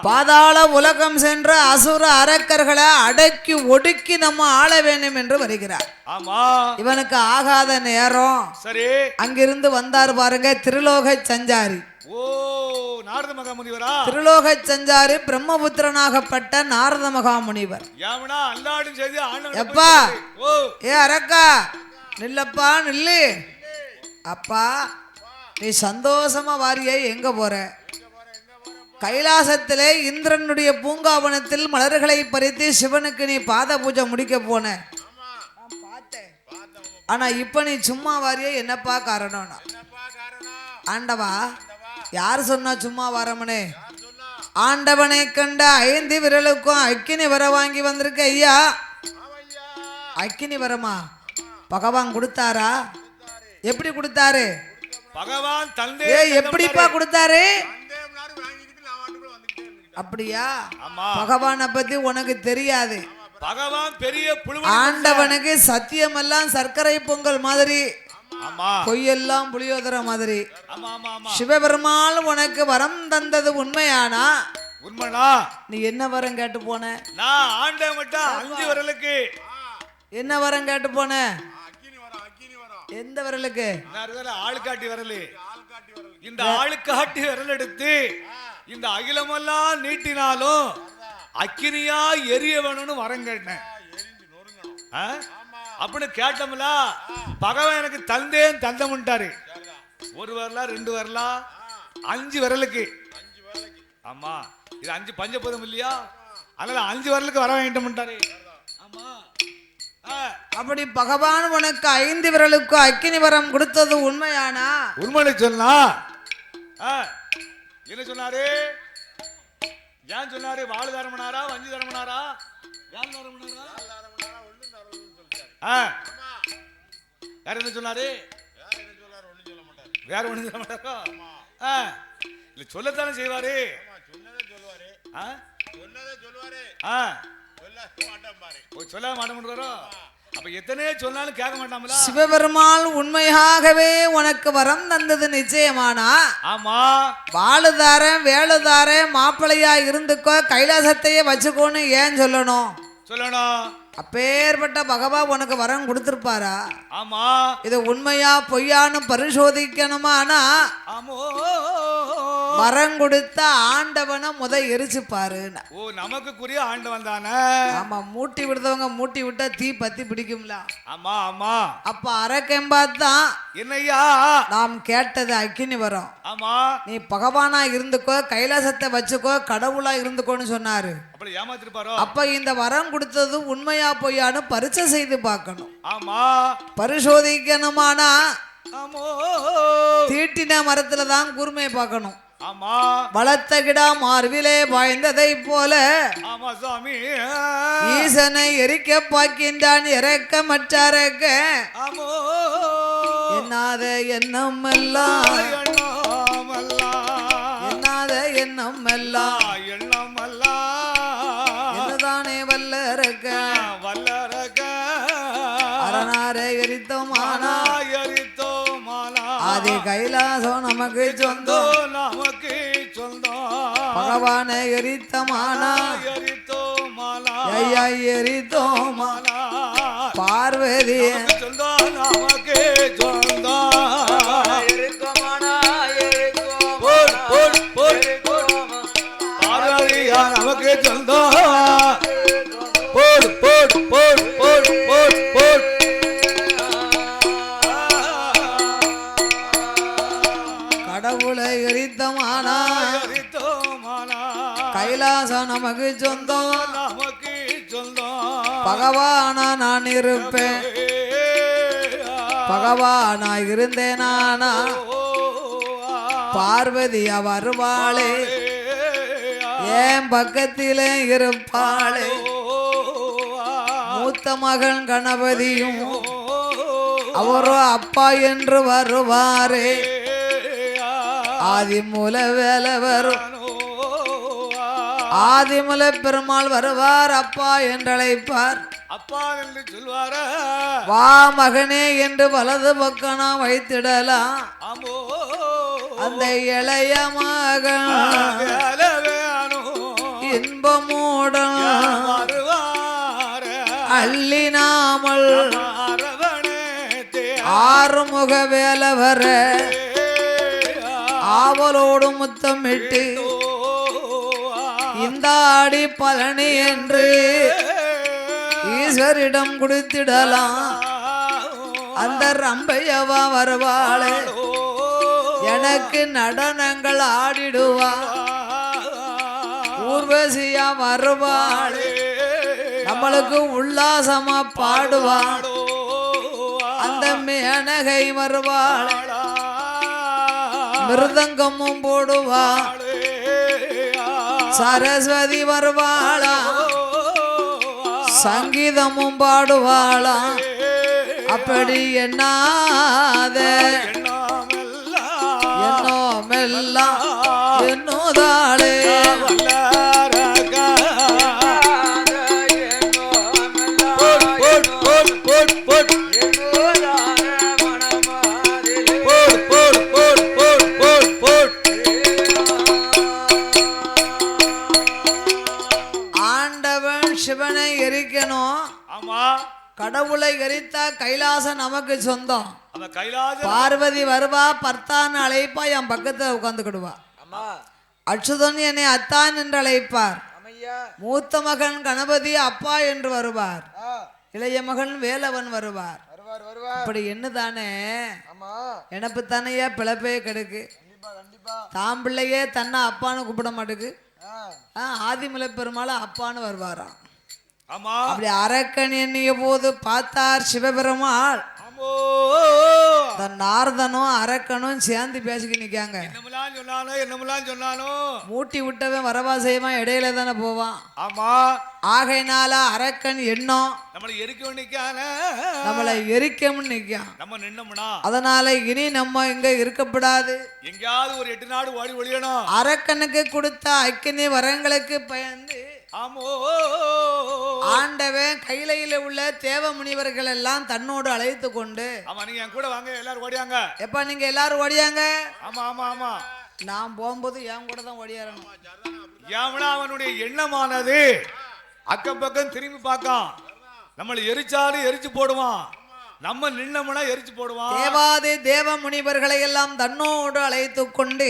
பாதாள உலகம் சென்ற அசுர அரக்கர்களை அடக்கி ஒடுக்கி நம்ம ஆள வேண்டும் என்று வருகிறார். ஆமா இவனுக்கு ஆகாத நேரம். சரி அங்கிருந்து வந்தார் பாருங்க திருலோக சஞ்சாரி. ஓ நாரத மகாமுனிவரா? திருலோக சஞ்சாரி பிரம்மபுத்திரனாகப்பட்ட நாரத மகாமுனிவர். எப்பா ஏ அரக்கா நில்லப்பா நில்லு. அப்பா நீ சந்தோஷமா வாரியை எங்க போற? கைலாசத்திலே இந்திரனுடைய பூங்காவனத்தில் மலர்களை பறித்து சிவனுக்கு நீ பாத பூஜை முடிக்க போன. ஆனா இப்ப நீ சும்மா வாரியை என்னப்பா காரணம்? ஆண்டவா யார் சொன்னா சும்மா வரமனே? ஆண்டவனை கண்ட 5 விரலுக்கும் அக்கினி வர வாங்கி வந்திருக்க ஐயா. அக்கினி வரமா பகவான் கொடுத்தாரா? எப்படி கொடுத்தாரு பகவான்? தந்தை எப்படிப்பா கொடுத்தாரு? அப்படியா? பகவானை பத்தி உனக்கு தெரியாது. பகவான் பெரிய ஆண்டவனுக்கு சத்தியமெல்லாம் சர்க்கரை பொங்கல் மாதிரி, பொய்யெல்லாம் புளியோதர மாதிரி. சிவபெருமாள் உனக்கு வரம் தந்தது உண்மையானா? உண்மைனா நீ என்ன வரம் கேட்டு போன? நான் ஆண்டவன் மட்டும் 5 விரலுக்கு என்ன வரம் கேட்டு போன? எந்த விரலுக்கு? ஆளுக்காட்டி விரலு. இந்த ஆளுக்காட்டி விரல் எடுத்து இந்த அகிலமெல்லாம் நீட்டினாலும் அக்கினியா எரிய வேணும்னு வரம் கேட்டேன். அப்படின்னு கேட்டோம்ல பகவான் எனக்கு தந்தேன் தந்தமுட்டாரு. 1 வரலா 2 வரலா 5 விரலுக்கு. ஆமா இது 5 பஞ்சபதம் இல்லையா? அதனால 5 விரலுக்கு வர வேண்டும்ட்டாரு. ஆமா அப்படி பகவான் உனக்கு 5 விரலுக்கு அக்கினி வரம் கொடுத்தது உண்மையானா? உண்மையை சொன்னா என்ன சொன்னாரு? ஏன் சொன்னாரு? வாழு தரமனாரா வஞ்சி தரமனாரா? ஏன் தரமனாரா? வேற என்ன சொன்னாரு? வேற ஒண்ணு சொல்ல மாட்டாரோ? இல்ல சொல்லத்தானே செய்வாரு. சொல்ல மாட்டோம். அப்ப எத்தனையோ சொன்னாலும் கேட்க மாட்டாங்களா? சிவபெருமாள் உண்மையாகவே உனக்கு வரம் தந்தது நிச்சயமானா? ஆமா வாழுதாரன் வேலுதாரன் மாப்பிள்ளையா இருந்துக்கோ கைலாசத்தையே வச்சுக்கோன்னு ஏன் சொல்லணும்? அப்பேற்பட்ட பகவான் உனக்கு வரம் கொடுத்திருப்பாரா? ஆமா இது உண்மையா பொய்யான்னு பரிசோதிக்கணுமானா வரம் கொடுத்த ஆண்டவனை எரிச்சு பாரு. ஓ நமக்கு குறிய ஆண்டவன் தானே. ஆமா மூட்டி விடுறவங்க மூட்டி விட்டா தீ பத்தி பிடிக்கும்ல. ஆமா ஆமா அப்ப அரக்கெம்பாத்தான் என்னையா நாம் கேட்டது அக்கினி வரும். ஆமா நீ பகவானா இருந்துக்கோ கைலாசத்தை வச்சுக்கோ கடவுளா இருந்துக்கோன்னு சொன்னாரு. அப்படி ஏமாத்திருப்பாரோ? அப்ப இந்த வரம் கொடுத்தது உண்மையா பொய்யான்னு பரிசை செய்து பார்க்கணும். ஆமா பரிசோதிக்கணுமானா தீட்டின மரத்துல தான் கூர்மையை பார்க்கணும். ஆமா வளர்த்த கிடா மார்பிலே பாய்ந்ததை போல ஆமா சாமி ஈசனை எரிக்க பார்க்கின்றான் இறக்கமற்றாரக்க ஆமோ என்னாத எண்ணம் எல்லாம் எண்ணமல்லா எண்ணம் எல்லாம் எண்ணமல்லா என்னதானே வல்லரக்க வல்லரக அரணாரை எரித்தோமானா எரித்தோமானா ஆதி கைலாசம் நமக்கு சொந்தம் நமக்கு சொந்தம் பகவானை எரித்தமானா எரித்தோமானா ஐயா எரித்தோமானா பார்வதி சொந்தம் நமக்கு சொந்தம் பார்வதியா நமக்கு சொந்தம் போடு போடு போடு போடு போடு போடு கடவுளை எரித்தமானா எரித்தோமானா கைலாசம் நமக்கு சொந்தம் நமக்கு சொந்தம் பகவானா நான் இருப்பேன் பகவானா இருந்தேனானா பார்வதியா வருவாளே ஏன் பக்கத்திலே இருப்பாளே மூத்த மகன் கணபதியும் அவரோ அப்பா என்று வருவாரே ஆதிமூல வேலை வரும் ஆதிமூல பெருமாள் வருவார் அப்பா என்று அழைப்பார் அப்பா என்று சொல்வார வா மகனே என்று வலது பக்கம் நாம் வைத்திடலாம் ஆமோ அந்த இளைய மகன் இன்பமூடன் அள்ளினாமல் ஆறுமுக வேலை வர ஆவலோடு முத்தமிட்டு இந்த ஆடி பழனி என்று ஈஸ்வரிடம் கொடுத்திடலாம் அந்த ரம்பையவா வருவாளே எனக்கு நடனங்கள் ஆடிடுவா ஊர்வசியா வருவாளே நம்மளுக்கு உல்லாசமா பாடுவாள் அந்த மேனகை வருவாள் மிருதங்கமும் போடுவா சரஸ்வதி வருவாளா சங்கீதமும் பாடுவாளா அப்படி என்னாத என்னோமெல்லாம் என்னோதாளே ஆண்டவன் சிவனை எரிக்கணும் ஆமா கடவுளை எரித்தா கைலாசம் நமக்கு சொந்தம் அந்த கைலாச பார்வதி வருவா பர்த்தான்னு அழைப்பா என் பக்கத்துல உட்காந்துக்கிடுவா அச்சுதன் என்னை அத்தான் என்று அழைப்பார் மூத்த மகன் கணபதி அப்பா என்று வருவார் இளைய மகன் வேலவன் வருவார் இப்படி என்னதானே எனக்கு தானையா பிழைப்பே கெடுக்கு தாம் பிள்ளையே தன்னை அப்பான்னு கூப்பிட மாட்டுக்கு ஆதிமலை பெருமாள் அப்பான்னு வருவாராம் ஆமா அப்படி அரக்கன் எண்ணிய போது பார்த்தார் சிவபெருமாள் தன் நாரதனும் அரக்கனும் சேர்ந்து பேசிக்க நிக்காங்க என்னமெல்லாம் சொன்னானோ மூட்டி விட்டவன் வரவா செய்வான் இடையில தானே போவான் ஆமா ஆகையினால அரக்கன் எண்ணம் நம்மளை எரிக்க நிக்கான நம்மளை எரிக்கணும்னு நிக்கான் நம்ம நின்னோம்னா அதனால இனி நம்ம இங்க இருக்கப்படாது எங்கேயாவது ஒரு 8 நாடு ஓடி ஒழியணும் அரக்கனுக்கு கொடுத்த அக்கினி வரங்களுக்கு பயந்து ஆண்டவன் கையில உள்ள தேவ முனிவர்கள் எல்லாம் தன்னோடு அழைத்து கொண்டு ஆமா நீங்க என் கூட வாங்க எல்லாரும் ஓடியாங்க எப்ப நீங்க எல்லாரும் ஓடியாங்க ஆமா ஆமா ஆமா நான் போகும்போது என் கூட தான் ஓடியாரணும் ஏமனா அவனுடைய எண்ணமானது அக்கம் பக்கம் திரும்பி பார்க்கான் நம்மளை எரிச்சாலும் எரிச்சு போடுவான் நம்ம நின்னமுனா எரிச்சு போடுவான் தேவாதி தேவ முனிவர்களை எல்லாம் தன்னோடு அழைத்து கொண்டு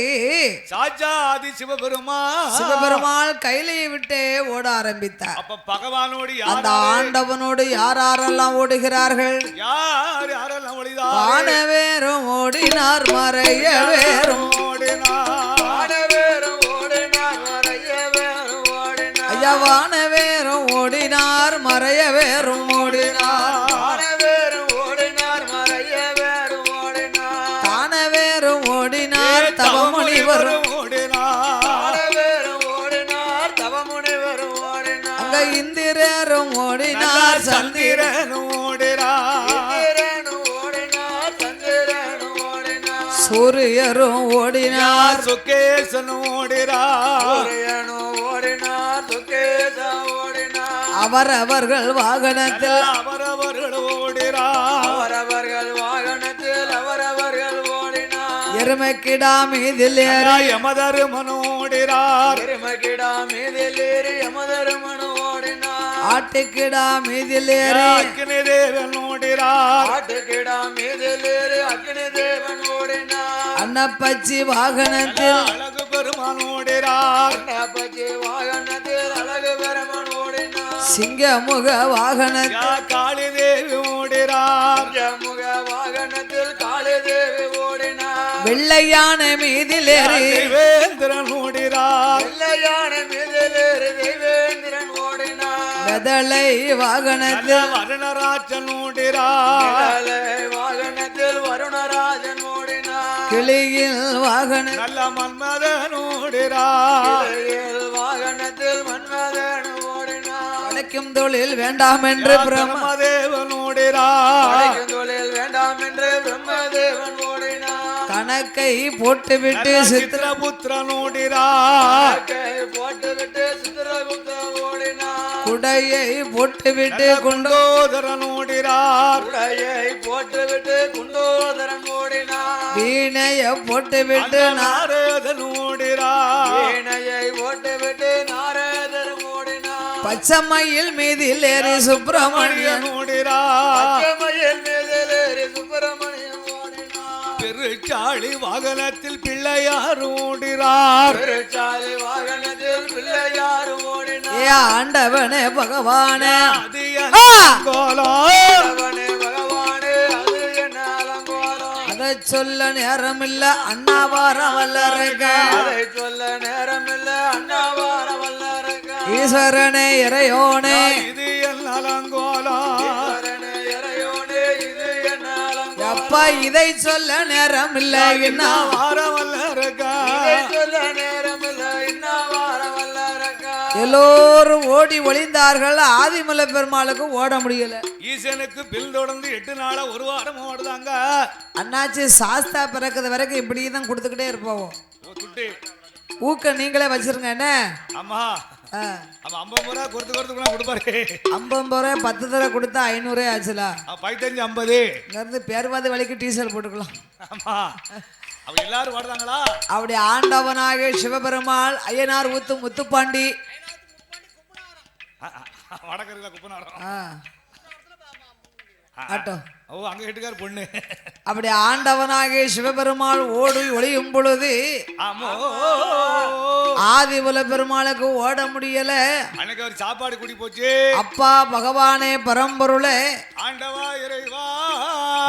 சாட்சாதி சிவபெருமாள் கையிலையை விட்டே ஓட ஆரம்பித்தார். அப்ப பகவானோடு அந்த ஆண்டவனோடு யாரெல்லாம் ஓடுகிறார்கள்? யார் யாரெல்லாம் ஓடினார்? வானவேரும் ஓடினார், மறைய வேரும் ஓடினார், வானவேரும் ஓடினார், மறைய வேரும் ஓடினார். ஐயா வானவேரும் ஓடினார், மறைய வேரும் ஓடினார். வானவேரும் ஓடினார், மறைய வேரும் ஓடினார். தானவேரும் ஓடினார், தவமுனிவரும் ஓடினார். சந்திரனும் ஓடினார் சந்திரன் ஓடினார் சூரியரும் ஓடினார் சுகேசன் ஓடினார் அவரவர்கள் வாகனத்தில் அவரவர்கள் ஓடினார் எருமைக்கிடா மீதில் ஏறி யமதருமன் ஓடினார் ஆட்டுக்கிடா மீதில் ஏறி அக்னி தேவன் ஓடினார் அன்னப்பச்சி வாகனத்தில் அழகு பெருமான் ஓடினார் சிங்கமுக வாகனத்தில் காளி தேவி ஓடினார் வெள்ளையான மீதில் ஏறி தேவேந்திரன் ஓடினார் வெதலை வாகனத்தில் வருணராஜன் ஓடினார் கிளியில் வாகன நல்ல மன்மதன் ஓடினார் படைக்கும் தொழில் வேண்டாம் என்று பிரம்மதேவன் ஓடினார் கணக்கை போட்டுவிட்டு சித்திரபுத்திரன் ஓடினார் குடையை போட்டுவிட்டு குண்டோதரன் ஓடினார் வீணைய போட்டுவிட்டு நாரதன் ஓடினார் பச்சைமயில் மீதில் ஏறி சுப்பிரமணியன் ஓடினார் பெருச்சாளி வாகனத்தில் பிள்ளையார் ஓடினார் ஏ ஆண்டவனே பகவானே அது கோலம் அதை சொல்ல நேரமில்ல அண்ணாவாரம் வல்லரங்க ஈஸ்வரனே இறையோனே இது என் அலங்கோலம் அப்பா இதை சொல்ல நேரம் இல்லை எல்லோரும் ஓடி ஒளிந்தார்கள் ஆதிமலை பெருமாளுக்கு ஓட முடியல ஈசனுக்கு பில் தொடர்ந்து 8 நாளா ஒரு வாரம் ஓடுதாங்க அண்ணாச்சி சாஸ்தா பிறக்கிறது வரைக்கும் இப்படிதான் கொடுத்துக்கிட்டே இருப்போம் ஊக்க நீங்களே வச்சிருங்க என்ன அம்மா அவன் 50 ரூபா கொடுத்து கொடுப்பாரு 50 ரூபாய் 10 தடவை கொடுத்தா 500 ஆச்சுல 15 50 இங்க இருந்து பேர்வாதி வழிக்கு டீசல் போட்டுக்கலாம் ஆமா அவ எல்லாரும் ஓடுறாங்களா அப்படி ஆண்டவனாக சிவபெருமாள் ஐயனார் ஊத்து முத்துப்பாண்டி வடக்கருல குப்பனாரம் ஆட்டோ ஓ அங்க வீட்டுக்கார பொண்ணு அப்படி ஆண்டவனாக சிவபெருமாள் ஓடி ஒளியும் பொழுது ஆதிபுல பெருமாளுக்கு ஓட முடியல அன்னைக்கு ஒரு சாப்பாடு குடி போச்சு அப்பா பகவானே பரம்பொருளே ஆண்டவா இறைவா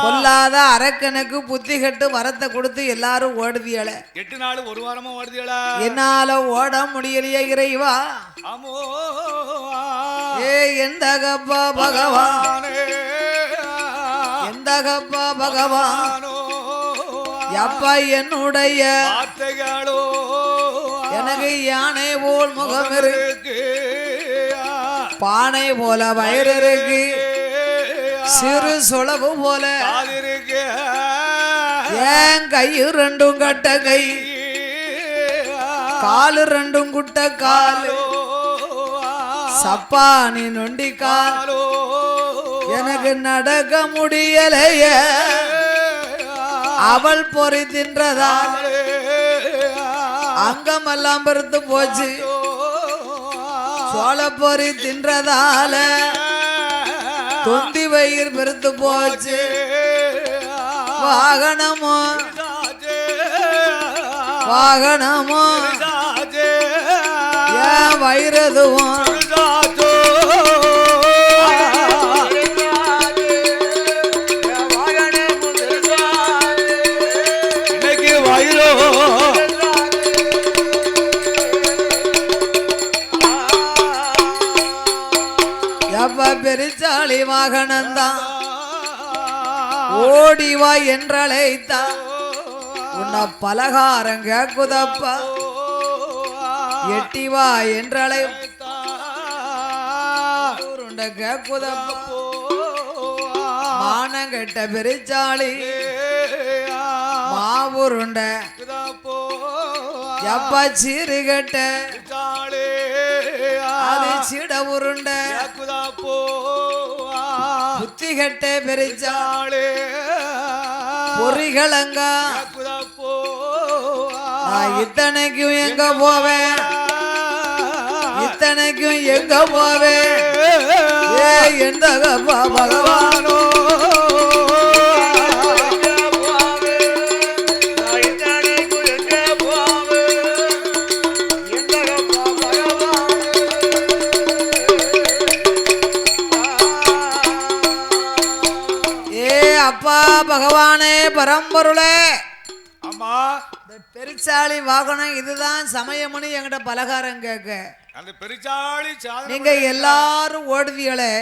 பொல்லாத அரக்கனுக்கு புத்தி கட்டு வரத்தை கொடுத்து எல்லாரும் ஓடுதியல 8 நாள் ஒரு வாரமா ஓடுதியல என்னால ஓட முடியலையே இறைவா அமோ ஏ எந்தகப்பா பகவானே எந்தகப்பா பகவான் அப்பா என்னுடைய வார்த்தைகளோ எனக்கு யானை போல் முகம் இருக்கு பானை போல வயிறு இருக்கு சிறு சொலவு போல ஏன் கை ரெண்டும் கட்ட கை காலு ரெண்டும் குட்ட காலு சப்பானி நொண்டி கால் எனக்கு நடக்க முடியலைய அவள் பொறி தின்றதால் அங்கமெல்லாம் பெருத்து போச்சு சோள பொறி தின்றதால தொந்தி வயிறு பெருத்து போச்சு வாகனமோ ஏன் வயிறதுவும் பெருச்சாளி வாகனந்தான் ஓடிவா என்றழைத்தா உன்னை பலகாரம் கேக்குதப்பா எட்டிவா என்றழை உருண்ட கேக்குதப்போ மானங்கெட்ட பெருச்சாளி மாவுருண்ட எப்பா சீருகட்ட அது சிட உருண்ட புத்தி கட்ட பெருச்சாளி பொறிகளங்க இத்தனைக்கும் எங்க போவேன் இத்தனைக்கும் எங்க போவேன் எந்த பகவானோ அப்பா பகவானே பரம்பொருளே. ஆமா இந்த பெருச்சாளி வாகனம் இதுதான் சமயமணி என்கிட்ட பலகாரம் கேட்க அந்த பெருச்சாளி நீங்க எல்லாரும் ஓடுவீங்களே.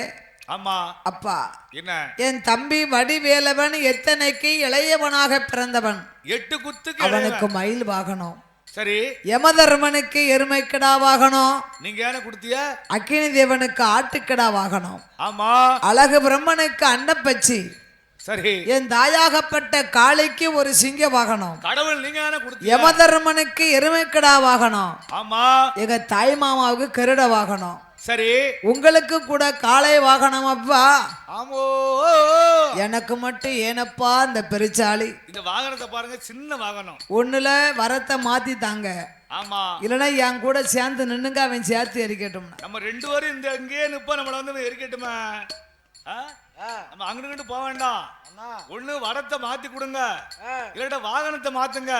ஆமா அப்பா என்ன என் தம்பி வடிவேலவன் எத்தனைக்கு இளையவனாக பிறந்தவன் 8 குத்துக்கு அவனுக்கு மயில் வாகனம். சரி யமதர்மனுக்கு எருமைக்கிடா வாகனம். நீங்க என்ன கொடுத்திய? அக்கினி தேவனுக்கு ஆட்டுக்கிடா வாகனம். ஆமா அழகு பிரம்மனுக்கு அண்டப்பச்சி. சரி என் தாயாகப்பட்ட காளிக்கு ஒரு சிங்க வாகனம். கடவுள் நீங்க என்ன கொடுத்தீங்க? யமதர்மனுக்கு எருமைக்கிடா வாகனம். ஆமா எங்க தாய் மாமாவுக்கு கருட வாகனம். சரி உங்களுக்கு கூட காளை வாகனம். அப்பா ஆமோ எனக்கு மட்டும் ஏனப்பா இந்த பெருச்சாளி? இந்த வாகனத்தை பாருங்க, சின்ன வாகனம். ஒண்ணுல வரத்தை மாத்தி தாங்க. ஆமா இல்லனா என் கூட சேர்ந்து நின்னுங்க, அவன் சேர்த்து எரிக்கட்டும். நம்ம 2 பேரும் இந்த இங்கேயே நிப்ப நம்மள வந்து எரிக்கட்டுமா? நம்ம அங்கிட்டு போக வேண்டாம். ஒண்ணு வடத்தை மாத்தி கொடுங்க, இல்லட்ட வாகனத்தை மாத்துங்க.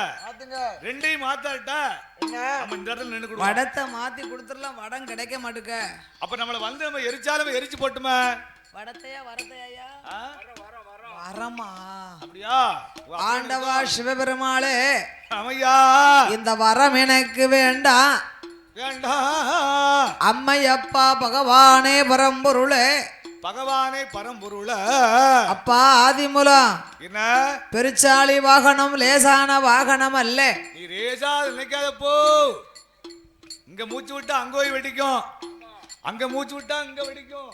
ரெண்டையும் மாத்தாட்டா நம்ம இந்த இடத்துல நின்னு கொடுங்க. வடத்தை மாத்தி கொடுத்துடலாம், வடம் கிடைக்க மாட்டுக்க. அப்ப நம்மள வந்து நம்ம எரிச்சாலும் எரிச்சு போட்டுமா? வடத்தையா வரத்தையா? வரமா அப்படியா? ஆண்டவா சிவபெருமாளே, அம்மையா இந்த வரம் எனக்கு வேண்டாம் வேண்டாம். அம்மையப்பா பகவானே பரம்பொருளே, பகவானே பரம்பொருள. அப்பா ஆதிமூலம் என்ன பெருச்சாளி வாகனம் லேசான வாகனம் அல்ல. நீ ரேசா நினைக்காத போ. இங்க மூச்சு விட்டா அங்க போய் வெடிக்கும், அங்க மூச்சு விட்டா இங்க வெடிக்கும்.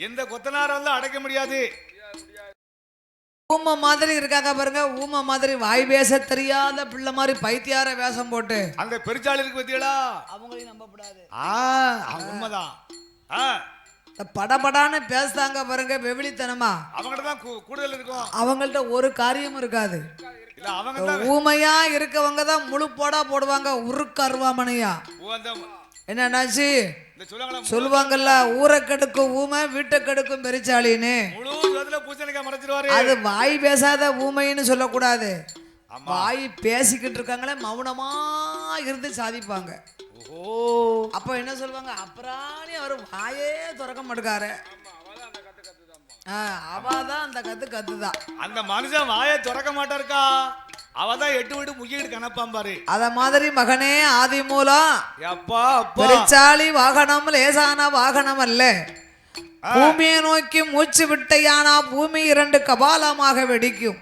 எந்த கொத்தனாரம் வந்து அடைக்க முடியாது. ஊமை மாதிரி இருக்காங்க பாருங்க, ஊமை மாதிரி வாய் பேச தெரியாத பிள்ளை மாதிரி பைத்தியார வேஷம் போட்டு அந்த பெருச்சாளி இருக்கு பத்தியடா, அவங்களையும் நம்பக்கூடாது. உண்மைதான். படபடான்னு பேசுறாங்க பாருங்க, வெவிலித்தனமா. அவங்கள்ட்ட தான் கூடுதல் இருக்கும், அவங்கள்ட்ட ஒரு காரியமும் இருக்காது. ஊமையா இருக்கவங்க தான் முழு போடா போடுவாங்க, உருக்கு அருவாமனையா. என்னன்னாச்சு சொல்லுவாங்கல்ல, ஊரை கெடுக்கும் ஊமை வீட்டை கெடுக்கும் பெருச்சாளின்னு. அது வாய் பேசாத ஊமைன்னு சொல்லக்கூடாது. வாய் பேசிக்கிட்டு இருக்காங்களே மௌனமா இருந்து சாதிப்பாங்க. அப்ப என்ன சொல்லுவாங்க, அப்புறாணி அவரு வாயே திறக்க மாட்டுக்காரு. அவதான் அந்த கத்துதான். அந்த மனுஷன் வாயை திறக்க மாட்டாருக்கா, அவதான் 8 வீடு முக்கிட்டு கணப்பான் பாரு. அத மாதிரி மகனே ஆதி மூலம் அப்பா பெருச்சாளி வாகனம் லேசான வாகனம் அல்ல. பூமியை நோக்கி மூச்சு விட்டையானா பூமி 2 கபாலமாக வெடிக்கும்.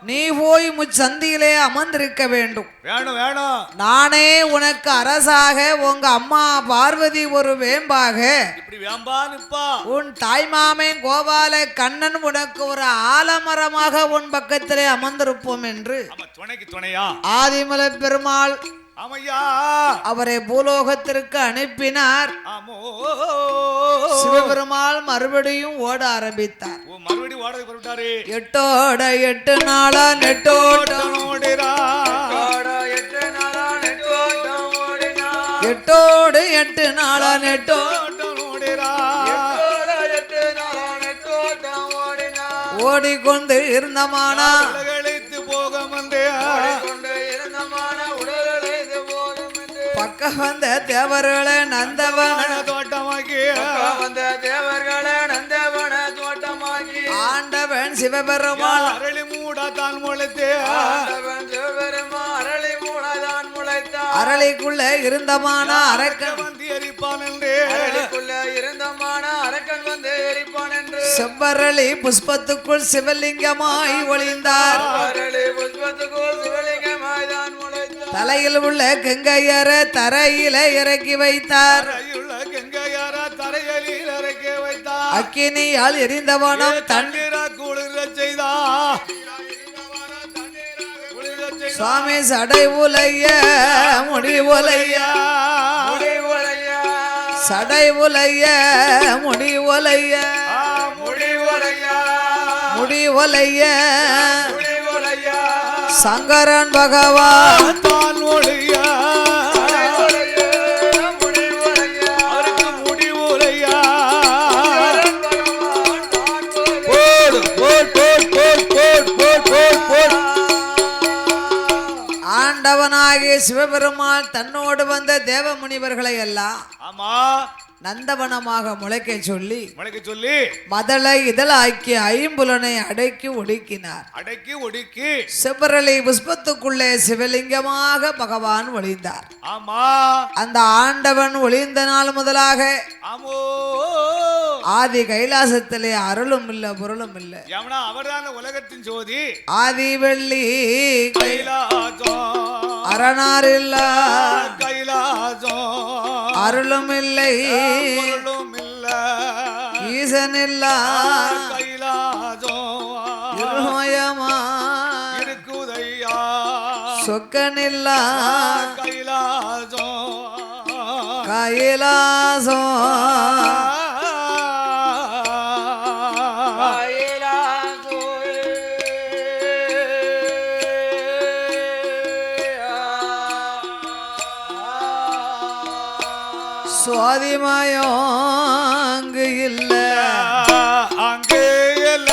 நீ போய் முச்சந்தியிலே அமர்ந்திருக்க வேண்டும். வேணும் வேணும். நானே உனக்கு அரசாக, உங்க அம்மா பார்வதி ஒரு வேம்பாக, இப்படி வேம்பா நிப்பா. உன் தாய்மாமன் கோபால கண்ணன் உனக்கு ஒரு ஆலமரமாக உன் பக்கத்திலே அமர்ந்திருப்போம் என்று துணைக்கு துணையா ஆதிமலை பெருமாள் அவரை பூலோகத்திற்கு அனுப்பினார். சிவபெருமாள் மறுபடியும் ஓட ஆரம்பித்தார். மறுபடியும் ஓட புறப்பட்டாரு. 8 8 நாளா நெட்டோட்டம் ஓடிரா, 8 8 நாளா நெட்டோட்டம் ஓடிரா, ஓடிக்கொண்டு இருந்தமானா பக்க வந்த தேவர்களே நந்தவன தோட்டமாக்கி, ஆண்டவன் சிவபெருமாள் அரளி மூடாதான் முளைத்தே, அரளிக்குள்ள இருந்தமான அரக்கன் வந்து எரிப்பான் என்று, செவ்வரளி புஷ்பத்துக்குள் சிவலிங்கமாய் ஒளிந்தார். தலையில் உள்ள கங்கையர தரையில இறக்கி வைத்தார். அக்கினியால் எரிந்தவனம் தண்ணீரா குளிர செய்தா சுவாமி சடை உலைய முடி உலைய சடை உலைய முடி உலைய முடி உலைய சங்கரன் பகவான் தான் ஒளிய அவருக்கு முடி உலையா போடு போடு போடு போடு போடு போடு போடு ஆண்டவனாகிய சிவபெருமான் தன்னோடு வந்த தேவ முனிவர்களை எல்லாம் ஆமா நந்தவனமாக முளைக்க சொல்லி மதளை இதழாக்கி ஐம்புலனை அடக்கி ஒடுக்கினார். அடக்கி ஒடுக்கி செவ்வரளி புஷ்பத்துக்குள்ளே சிவலிங்கமாக பகவான் ஒளிந்தார். ஆமா அந்த ஆண்டவன் ஒளிந்த நாள் முதலாக ஆமோ ஆதி கைலாசத்திலே அருளும் இல்ல பொருளும் இல்ல. அவர்தான் உலகத்தின் ஜோதி. ஆதி வெள்ளி கைலாசம் அரணார் இல்ல கைலாசம் அருளும் இல்லை பொருளும் இல்ல ஈசன் இல்ல கைலாசம் இருமயமா இருக்குதையா சொக்கன் இல்ல கைலாசம் கைலாசம் சுவாதிமயம் அங்கு இல்ல அங்கே இல்ல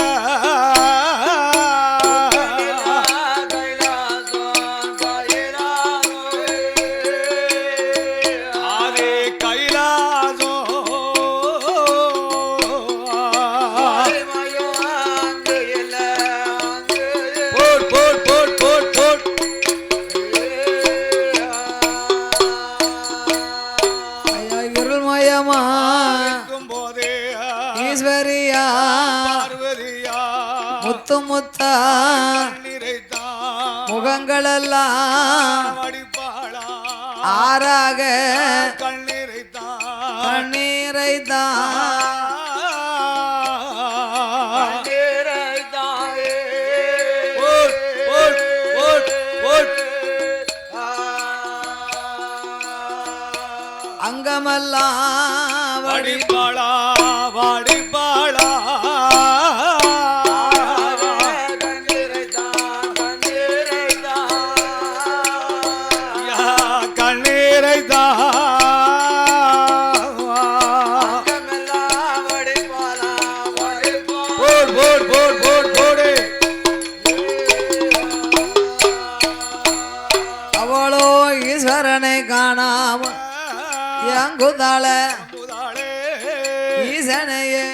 ஆரே கைலாசம் போட் போட் போட் போட் போட் இருள்மயமா போதே ஈஸ்வரியா பார்வதியா முத்து முத்தா நிறைத்தான் முகங்களெல்லாம் அடிப்பாளா ஆறாக கண்ணீரைத்தான் கண்ணீரைத்தான் அங்கமெல்லாம் வடிப்பாளா வாடிப்பாளா அவளோ ஈஸ்வரனை காணாம எங்குதாள ஈசனையே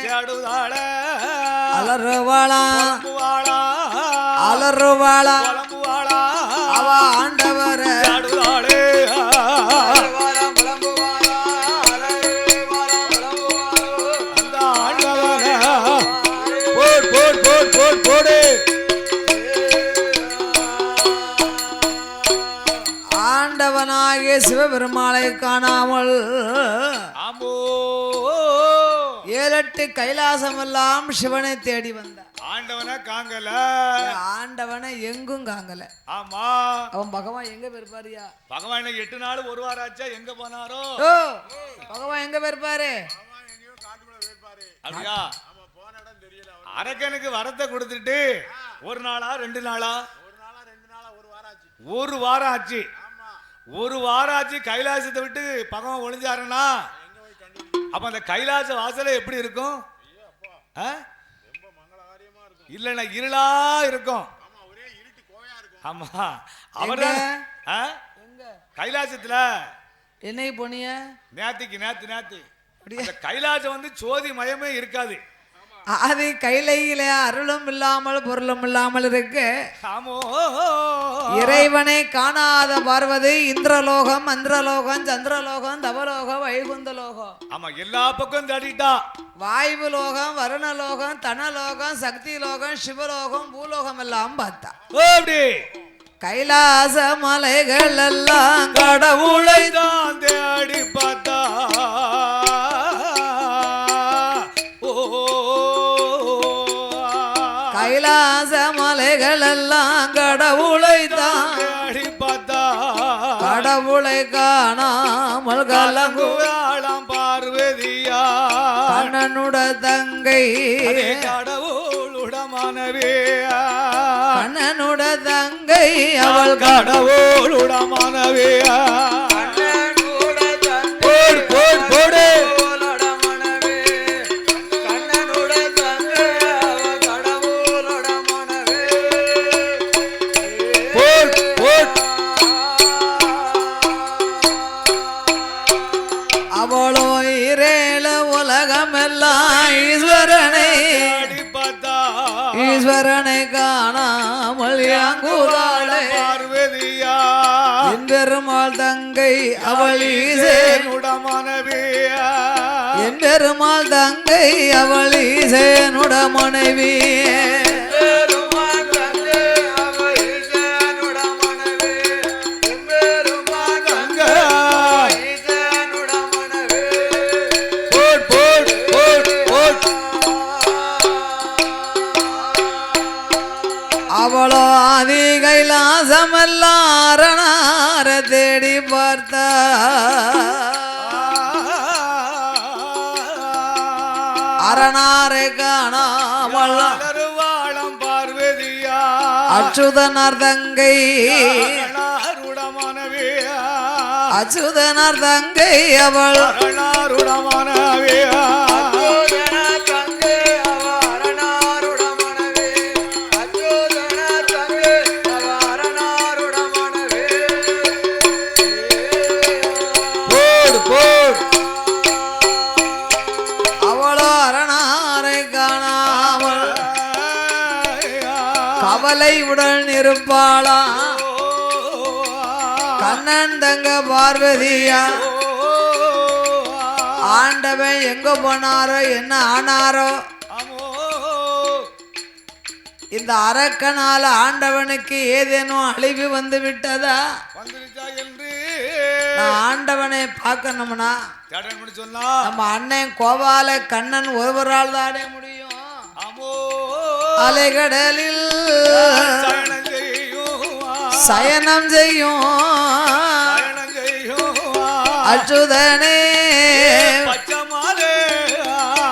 அலறுவாளா அலறுவாளா அவ ஆண்டவர ஆண்டவனாகிய சிவபெருமாளை காணாமல் ஏழெட்டு கைலாசம் எல்லாம் சிவனை தேடி வந்தார். ஆண்டவனை காங்கல ஆண்டவனை எங்கும் காங்கல. ஆமா அவன் பகவான் எங்க பெருப்பாரியா? பகவான் 8 நாள் ஒரு வாரம் ஆச்சா எங்க போனாரோ? பகவான் எங்க பெருப்பாரு? அப்படியா? அரக்கனுக்கு வரத்தை கொடுத்துட்டு ஒரு நாளா 2 நாளா? ஒரு வாரம் ஆச்சு. ஒரு வாரம் ஆச்சு கைலாசத்தை விட்டு பகவான் ஒளிஞ்சாருன்னா அப்ப அந்த கைலாச வாசல எப்படி இருக்கும்? இல்லன்னா இருளா இருக்கும். ஆமா அவர் கைலாசத்துல என்னை போனிய நேத்து கைலாசம் வந்து சோதி மயமே இருக்காது. அது கைலையில அருளும் இல்லாமல் பொருளும் இல்லாமல் இருக்கு. இறைவனை காணாத பார்வதி இந்திரலோகம் மந்திரலோகம் சந்திரலோகம் தவலோகம் வைகுந்தலோகம். ஆமா எல்லா பக்கம் தேடிட்டா. வாய்வு லோகம் வருணலோகம் தனலோகம் சக்தி லோகம் சிவலோகம் பூலோகம் எல்லாம் பார்த்தா. கைலாச மலைகள் எல்லாம் கடவுளை தான் தேடி பார்த்தா. உலகமெல்லாம் கடவுளை தான் தேடி பார்த்தா கடவுளை காணாமல் கலங்கு கலங்குவாளாம் பார்வதியா கண்ணனுட தங்கை கடவுளுட மனைவி கண்ணனுட தங்கை அவள் கடவுளுட மனைவியா அவளோ இரேல உலகமெல்லாம் ஈஸ்வரனை காணாமல் யாங்குதாளே பார்வதியா பெருமாள் தங்கை அவள் ஈசேனுட மனைவியா என் பெருமாள் தங்கை அவள் ஈசேனுட மனைவி அவளோ ஆதி கைலாசமெல்லாம் அரணார தேடி பார்த்தா அரணாரை காணாமல் வாழம் பார்வதியா அச்சுதனார் தங்கை மனைவியா அச்சுதனார் தங்கை அவள் மனைவியா அவளோ அரணாரை காணாமல் கவலை உடன் இருப்பாளா கண்ணன் தங்க பார்வதியா ஆண்டவன் எங்க போனாரோ என்ன ஆனாரோ இந்த அரக்கனால ஆண்டவனுக்கு ஏதேனும் அழிவு வந்து விட்டதா நான் ஆண்டவனை பார்க்கணும்னா நம்ம அண்ணன் கோபால கண்ணன் ஒருவரால் தானே முடியும் அலைகடலில் சயனம் செய்யும் அச்சுதனே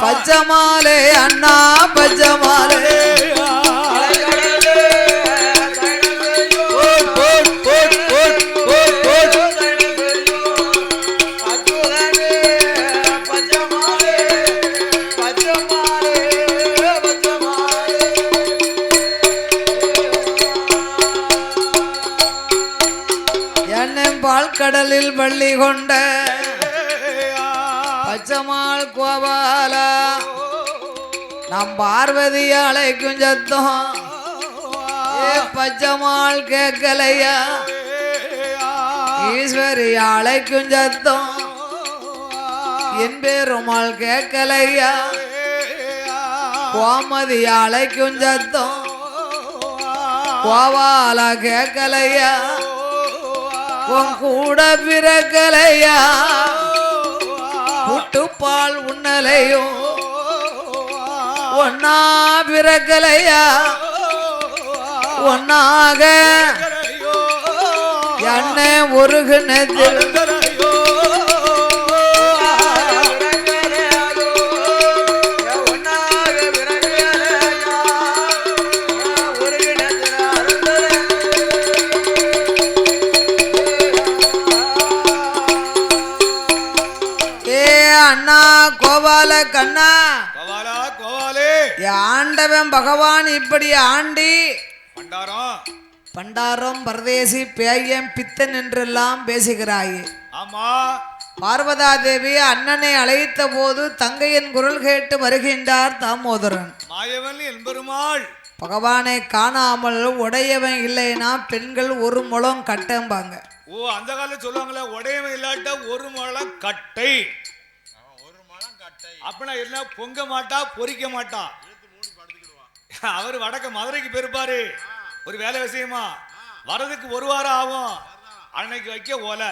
பச்சமாலே அண்ணா பச்சமாலே கடலில் பள்ளி கொண்ட பச்சமாள் கோபால நம் பார்வதி அழைக்கும் சத்தம் பச்சமாள் கேட்கலையா ஈஸ்வரி அழைக்கும் சத்தம் என் பெருமாள் கேட்கலையா கோமதி அழைக்கும் சத்தம் கோபால கேட்கலையா உன் கூட பிறக்கலையா புட்டுப்பால் உண்ணலையும் ஒன்னா பிறக்கலையா ஒன்னாக என்னை ஒரு கிணத்தில் அண்ணா கோபால கண்ணா கோபாலே ஆண்டவன் பகவான் இப்படி ஆண்டி பண்டாரம் பரதேசி பேயம் பித்தன் என்றெல்லாம் பேசுகிறாயே. ஆமா, பார்வதா தேவி அண்ணனை அழைத்த போது தங்கையின் குரல் கேட்டு வருகின்றார் தாமோதரன். மாயவன் என்பெருமாள் பகவானை காணாமல் உடையவன் இல்லைன்னா பெண்கள் ஒரு முழம் கட்டம்பாங்க. ஓ, அந்த காலத்துல சொல்லுவாங்களே, உடையவன் இல்லாட்ட ஒரு முழம் கட்டை. அப்படின்னா என்ன, பொங்க மாட்டா பொறிக்க மாட்டா. அவர் வடக்க மதுரைக்கு போயிருப்பாரு ஒரு வேலை விஷயமா, வரதுக்கு ஒரு வாரம் ஆகும். அன்னைக்கு வைக்க ஒலை,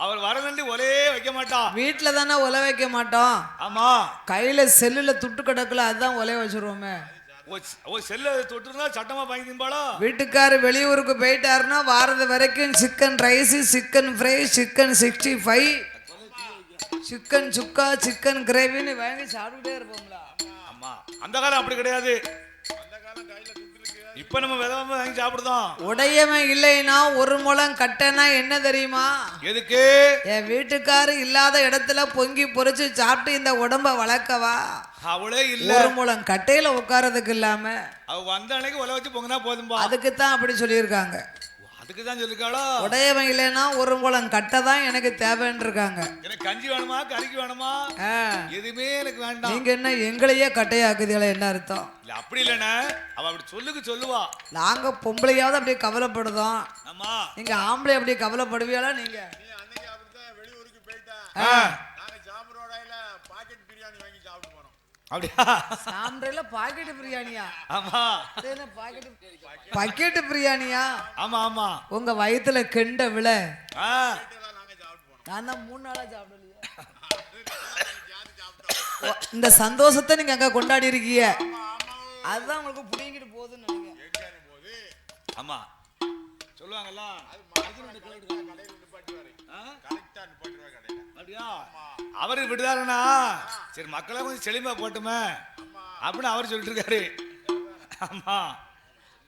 அவர் வரவேண்டி ஒலையே வைக்க மாட்டான். வீட்டுல தானே ஒலை வைக்க மாட்டோம். ஆமா, கையில செல்லுல துட்டு கிடக்குல, அதுதான் ஒலைய வச்சிருவோமே. செல்ல தொட்டுனா சட்டமா வாங்கி திம்பாளா? வீட்டுக்காரு வெளியூருக்கு போயிட்டாருன்னா வாரது வரைக்கும் chicken rice, chicken fry, chicken 65, chicken sukka, chicken கிரேவின்னு வாங்கி சாப்பிட்டுட்டே இருப்போம்ல. ஆமா, அந்த காலம் அப்படி கிடையாது. இப்ப நம்ம விதமா வாங்கி சாப்பிடுதோம். உடையவன் இல்லைன்னா ஒரு முழம் கட்டனா என்ன தெரியுமா? எதுக்கு? என் வீட்டுக்காரு இல்லாத இடத்துல பொங்கி பொரிச்சு சாப்பிட்டு இந்த உடம்ப வளர்க்கவா? அவளே இல்ல. ஒரு முழம் கட்டையில உட்காரதுக்கு இல்லாம அவ வந்த அன்னைக்கு உல வச்சு பொங்கினா போதும்பா. அதுக்குத்தான் அப்படி சொல்லியிருக்காங்க. அதுக்குதான் சொல்லிருக்காளோ. உடையவன் இல்லைன்னா ஒரு முழம் கட்டை தான் எனக்கு தேவைன்னு இருக்காங்க. எனக்கு கஞ்சி வேணுமா, கறிக்கு வேணுமா, எதுவுமே எனக்கு வேண்டாம். நீங்க என்ன எங்களையே கட்டையாக்குதீங்களா? என்ன அர்த்தம்? இல்ல அப்படி இல்லைண்ணே, அவ அப்படி சொல்லுவா. நாங்க பொம்பளையாவது அப்படியே கவலைப்படுதோம். ஆமா, நீங்க ஆம்பளை அப்படியே கவலைப்படுவீங்களா? நீங்க வெளியூருக்கு போயிட்டா நாங்க சாப்பிடுறோடையில பாக்கெட் பிரியாணி வாங்கி சாப்பிட்டு போறோம். அப்படியா? சாம்பிரையில பாக்கெட் பிரியாணியா? ஆமா, பாக்கெட் பிரியாணியா? ஆமா ஆமா. உங்க வயித்துல கெண்ட விழ நாங்க சாப்பிட்டு போனோம். நான் தான் 3 நாளா சாப்பிடலையே. இந்த சந்தோஷத்தை நீங்க அங்க கொண்டாடி இருக்கீங்க. அதுதான் உங்களுக்கு புடிங்கிட்டு போகுதுன்னு நினைக்கிறேன். ஆமா, சொல்லுவாங்கல்ல. அப்படியா? அவரு விடுதாருன்னா சரி மக்களை கொஞ்சம் செழிமா போட்டுமே அப்படின்னு அவர் சொல்லிட்டு இருக்காரு. ஆமா,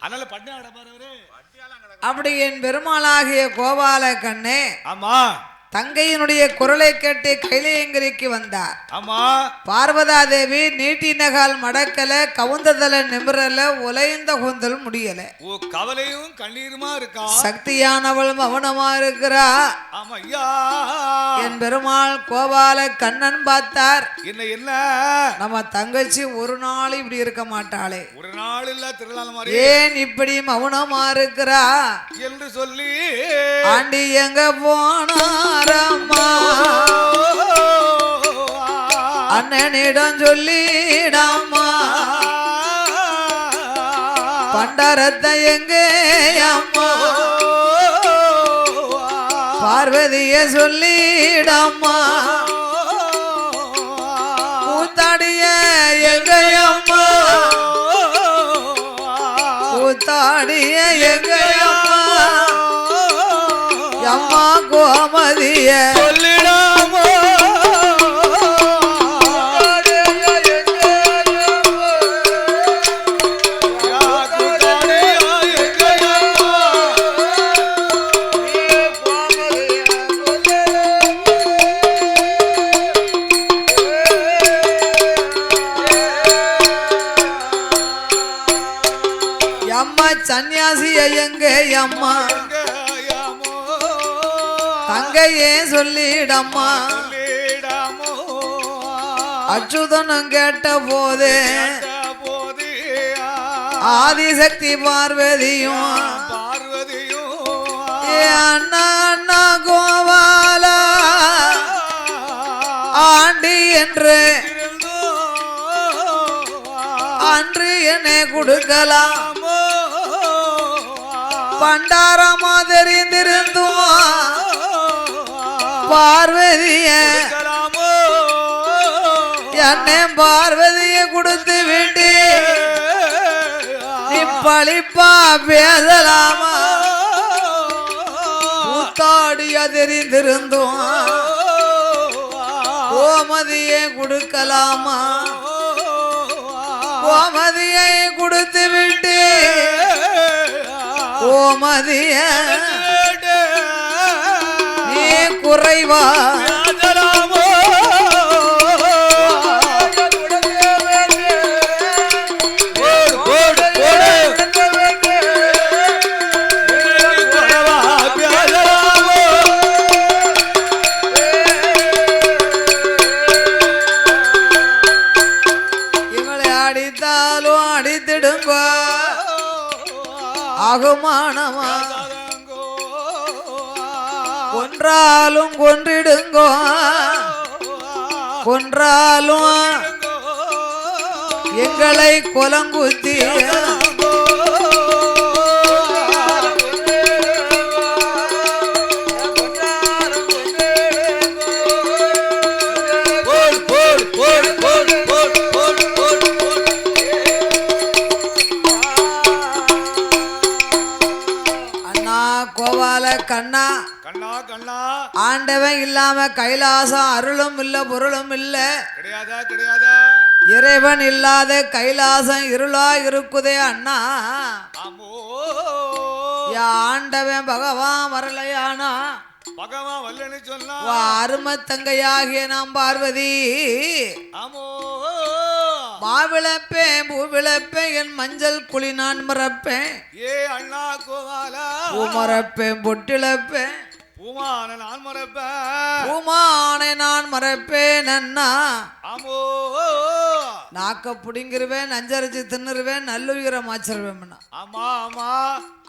அதனால பட்டினா கிடப்பாரு அவரு. அப்படி என் பெருமாளாகிய கோபால கண்ணே, ஆமா, தங்கையினுடைய குரலை கேட்டு கைலையங்கிரிக்கு வந்தார். ஆமா, பார்வதா தேவி நீட்டி நகால் மடக்கல, கவுந்ததல நிமிரல, உலைந்த கூந்தல் முடியல. ஓ, கவலையும் கண்ணீருமா இருக்கா. சக்தியானவள் மௌனமா இருக்கிறா. ஆமா ஐயா. என் பெருமாள் கோபால கண்ணன் பார்த்தார். என்ன நம்ம தங்கச்சி ஒரு நாள் இப்படி இருக்க மாட்டாளே, ஒரு நாள் இல்ல திருநாள் மாதிரி ஏன் இப்படி மௌனமா இருக்கிறா என்று சொல்லி ஆண்டி எங்க போனாரம்மா அண்ணனிடம் சொல்லிடாமா, பண்டரத்தை எங்க அம்மா பார்வதிய சொல்லிடாமா, கூத்தாடிய எங்க அம்மா கூத்தாடிய எங்க அம்மா அம்மா கோமதிய சொல்லிடாமோ. அம்மா சன்னியாசிய எங்க அம்மா தங்கையே சொல்லிடம்மா, அச்சுதனும் கேட்ட போது ஆதிசக்தி பார்வதியும் அண்ணா அண்ணா கோபாலா ஆண்டி என்று அன்று என்னை கொடுக்கலாம் பண்டாரமா தெரிந்திருந்தும் பார்வதிய என்னை பார்வதிய கொடுத்து விட்டு நீ பழிப்பா பேசலாமா, கூத்தாடிய தெரிந்திருந்தும் கோமதியை கொடுக்கலாமா, கோமதியை கொடுத்து விட்டு கோமதிய நீ குறைவா இவளை அடித்தாலும் அடித்திடுங்க ஆகுமானமா, கொன்றாலும் கொன்றிடுங்கோ கொன்றாலும் எங்களை கொலங்குத்தி கண்ணா ஆண்டவன் இல்லாம கைலாசம் அருளும் இல்ல பொருளும் இல்ல. கிடையாதா கிடையாதா? இறைவன் இல்லாத கைலாசம் இருளா இருக்குதே அண்ணா. ஆமோ ஆண்டவன் பகவான் வரலையானா பகவான் வல்லன்னு சொன்னா அரும தங்கையாகிய நாம் பார்வதி ஆமோ மாவிளப்பேன் பூவிளப்பேன் என் மஞ்சள் குழி நான் மறப்பேன். ஏ அண்ணா கோவாலா மறப்பேன் பொட்டிழப்பேன் பூமான நான் மறப்பேன் பூமானை நான் மறப்பேன் அண்ணா. ஆமோ நாக்க புடிங்கிருவேன் நஞ்சரிச்சு தின்னுருவேன் நல்லுயிரை மாச்சிருவேன். ஆமா ஆமா.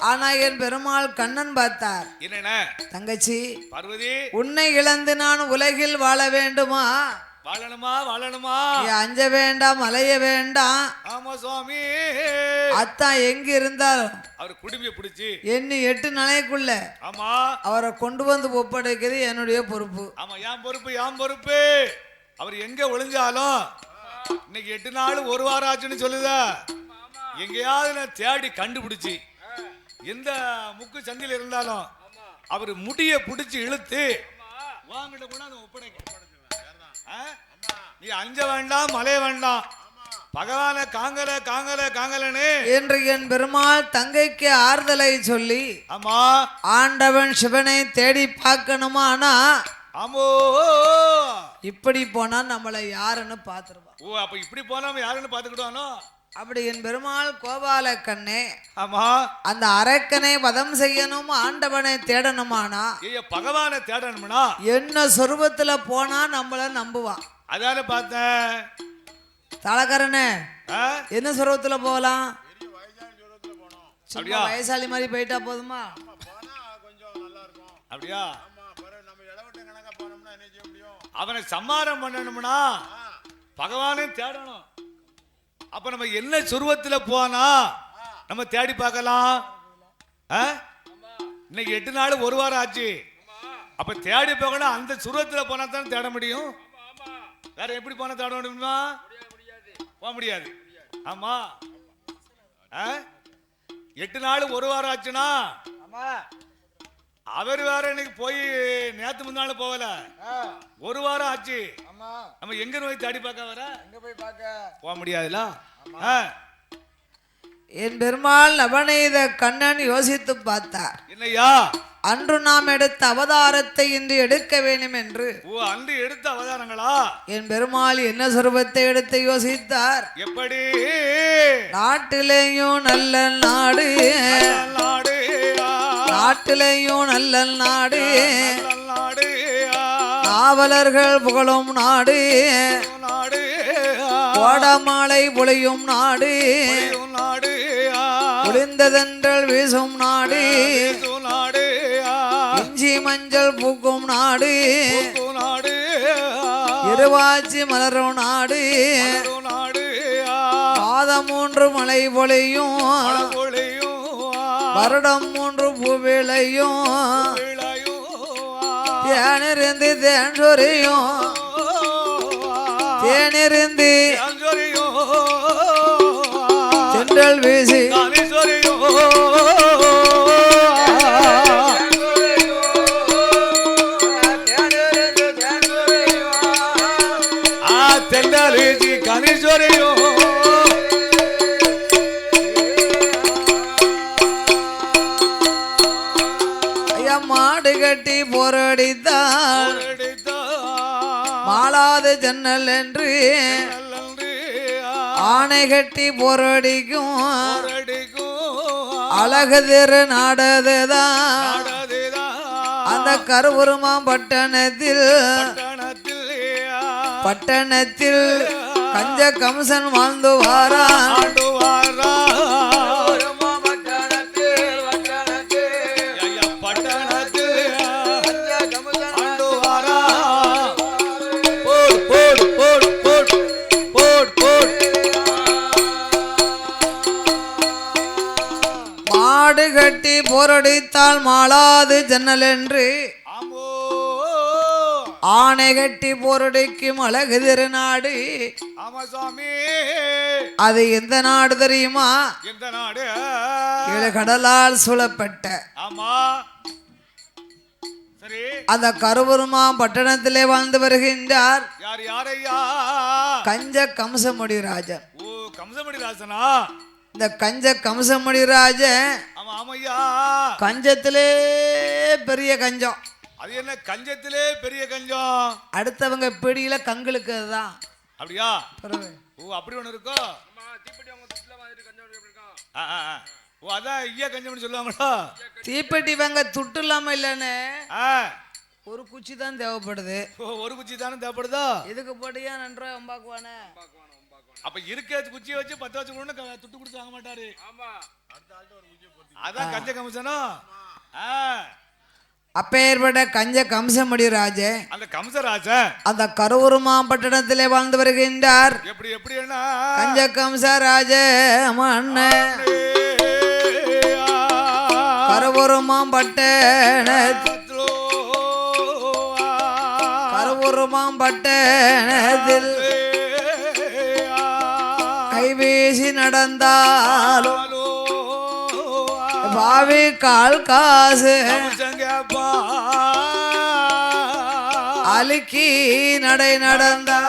ஆனா என் பெருமாள் கண்ணன் பார்த்தார். என்ன தங்கச்சி பார்வதி உன்னை இழந்து நான் உலகில் வாழ வேண்டுமா? வாழணுமா வாழணுமா? அஞ்ச வேண்டாம் அலைய வேண்டாம். ஆமா சுவாமி. அத்தான் எங்க இருந்தாலும் அவர் குடும்பிய பிடிச்சி எண்ணி 8 நாளைக்குள்ள ஆமா அவரை கொண்டு வந்து ஒப்படைக்கிறது என்னுடைய பொறுப்பு. ஆமா யாம் பொறுப்பு யாம் பொறுப்பு. அவர் எங்க ஒளிஞ்சாலும் இன்னைக்கு 8 நாள் 1 வாரம் ஆச்சுன்னு சொல்லுதா. எங்கேயாவது நான் தேடி கண்டுபிடிச்சி எந்த முக்கு சந்தில இருந்தாலும் அவர் முடிய பிடிச்சி இழுத்து வாங்கிட்ட போனா ஒப்படைக்க. நீ அஞ்ச வேண்டாம் மலைய வேண்டாம். பகவான காங்கல காங்கல காங்கலன்னு என்று என் பெருமாள் தங்கைக்கு ஆறுதலை சொல்லி ஆமா ஆண்டவன் சிவனை தேடி பார்க்கணுமானா ஆமோ இப்படி போனா நம்மளை யாருன்னு பாத்துருவான். ஓ அப்ப இப்படி போனா யாருன்னு பாத்துக்கிட்டானோ அப்படி என் பெருமாள் கோபால கண்ணே ஆமா அந்த அரக்கனை வதம் செய்யணும் ஆண்டவனை தேடணுமானா பகவானை தேடணும்னா என்ன சொருபத்துல போனா நம்மள நம்புவான். அதான பார்த்தேன் தலக்கரனே என்ன சொருபத்துல போகலாம்? சும்மா வயசாளி மாதிரி போயிட்டா போதுமா? அப்படியா? அவனை சம்மாரம் பண்ணணும்னா பகவானே தேடணும். அப்ப நம்ம என்ன சுருவத்துல போனா நம்ம தேடி பார்க்கலாம். இன்னைக்கு 8 நாள் 1 வாரம் ஆச்சு. அப்ப தேடி பார்க்கணும். அந்த சுருவத்துல போனா தான் தேட முடியும். வேற எப்படி போனா தேட முடியுமா? போக முடியாது. ஆமா 8 நாள் 1 வாரம் ஆச்சுன்னா அவர் வேற இன்னைக்கு போய் நேத்து முன்னாள் போகல 1 வாரம் ஆச்சு. நம்ம எங்க போய் தேடி பார்க்க வர போக முடியாதுல. என் பெருமாள் நவநீத கண்ணன் யோசித்து பார்த்தார். என்னையா அன்று நாம் எடுத்த அவதாரத்தை இன்று எடுக்க வேண்டும் என்று. அன்று எடுத்த அவதாரங்களா? என் பெருமாள் என்ன சொருபத்தை எடுத்து யோசித்தார். எப்படி? நாட்டிலேயும் நல்ல நாடு நாட்டிலேயும் நல்ல நாடு காவலர்கள் புகழும் நாடு கோடமாலை பொழியும் நாடு ஒளிந்ததென்றல் வீசும் நாடு இஞ்சி மஞ்சள் பூக்கும் நாடு இருவாச்சி மலரும் நாடு மாதம் 3 மழை பொழியும் வருடம் 3 பூவிளையும் தேனிருந்து தேன் சொரியும் தேனிருந்து சென்றல் வீசி கனீஸ்வரியோ மாடு கட்டி போரடித்தாள் மாளாத ஜன்னல் என்று ஆணை கட்டி போரடிக்கும் அழகு திரு நாடதுதான் அந்த கருவுருமாம் பட்டணத்தில் கஞ்ச கம்சன் வாழ்ந்து வாரான். மாடு கட்டி போரடித்தால் மாளாது ஜன்னல் என்று ஆணை கட்டி போரடிக்கும் அழகு திருநாடு. அது எந்த நாடு தெரியுமா? எந்த நாடு? 7 கடலால் சூழப்பட்ட ஆமா சரி அந்த கருவூர்மா பட்டணத்திலே வாழ்ந்து வருகின்றார். யார் யாரையா? கஞ்ச கம்சமுடி ராஜன். ஓ, கம்சமுடி ராசனா? இந்த கஞ்ச கம்சமுடி ராஜன் ஆமா ஆமையா. கஞ்சத்திலே பெரிய கஞ்சம். அது என்ன கஞ்சத்திலே பெரிய கஞ்சம்? அடுத்தவங்க பிடியில கங்களுக்கு அதுதான். அப்படியா? பரவாயில்லை. ஓ, அப்படி ஒண்ணு இருக்கோ? ஓ, அதான் ஐயா கஞ்சம்னு சொல்லுவாங்களா? தீப்பெட்டி வாங்க துட்டு இல்லாம இல்லன்னு ஆ, ஒரு குச்சி தான் தேவைப்படுது. ஓ, ஒரு குச்சி தானே தேவைப்படுதா? இதுக்கு போட்டியா நன்றா அம்பாக்குவானே. அப்ப இருக்க குச்சியை வச்சு 10 வச்சு கூட துட்டு கொடுத்து வாங்க மாட்டாரு. அதான் கஞ்ச கம்சனா? அப்பேற்பட்ட கஞ்ச கம்சமுடி ராஜ அந்த கம்சராஜன் அந்த கருவூர்மா பட்டணத்திலே வாழ்ந்து வருகின்றார். எப்படி எப்படி என்ன கஞ்ச கம்ச ராஜ மன்ன கருவூர்மா பட்டணத்தில் கைவீசி நடந்தாலும் பாவி கால் காசு அழுக்கி நடை நடந்தா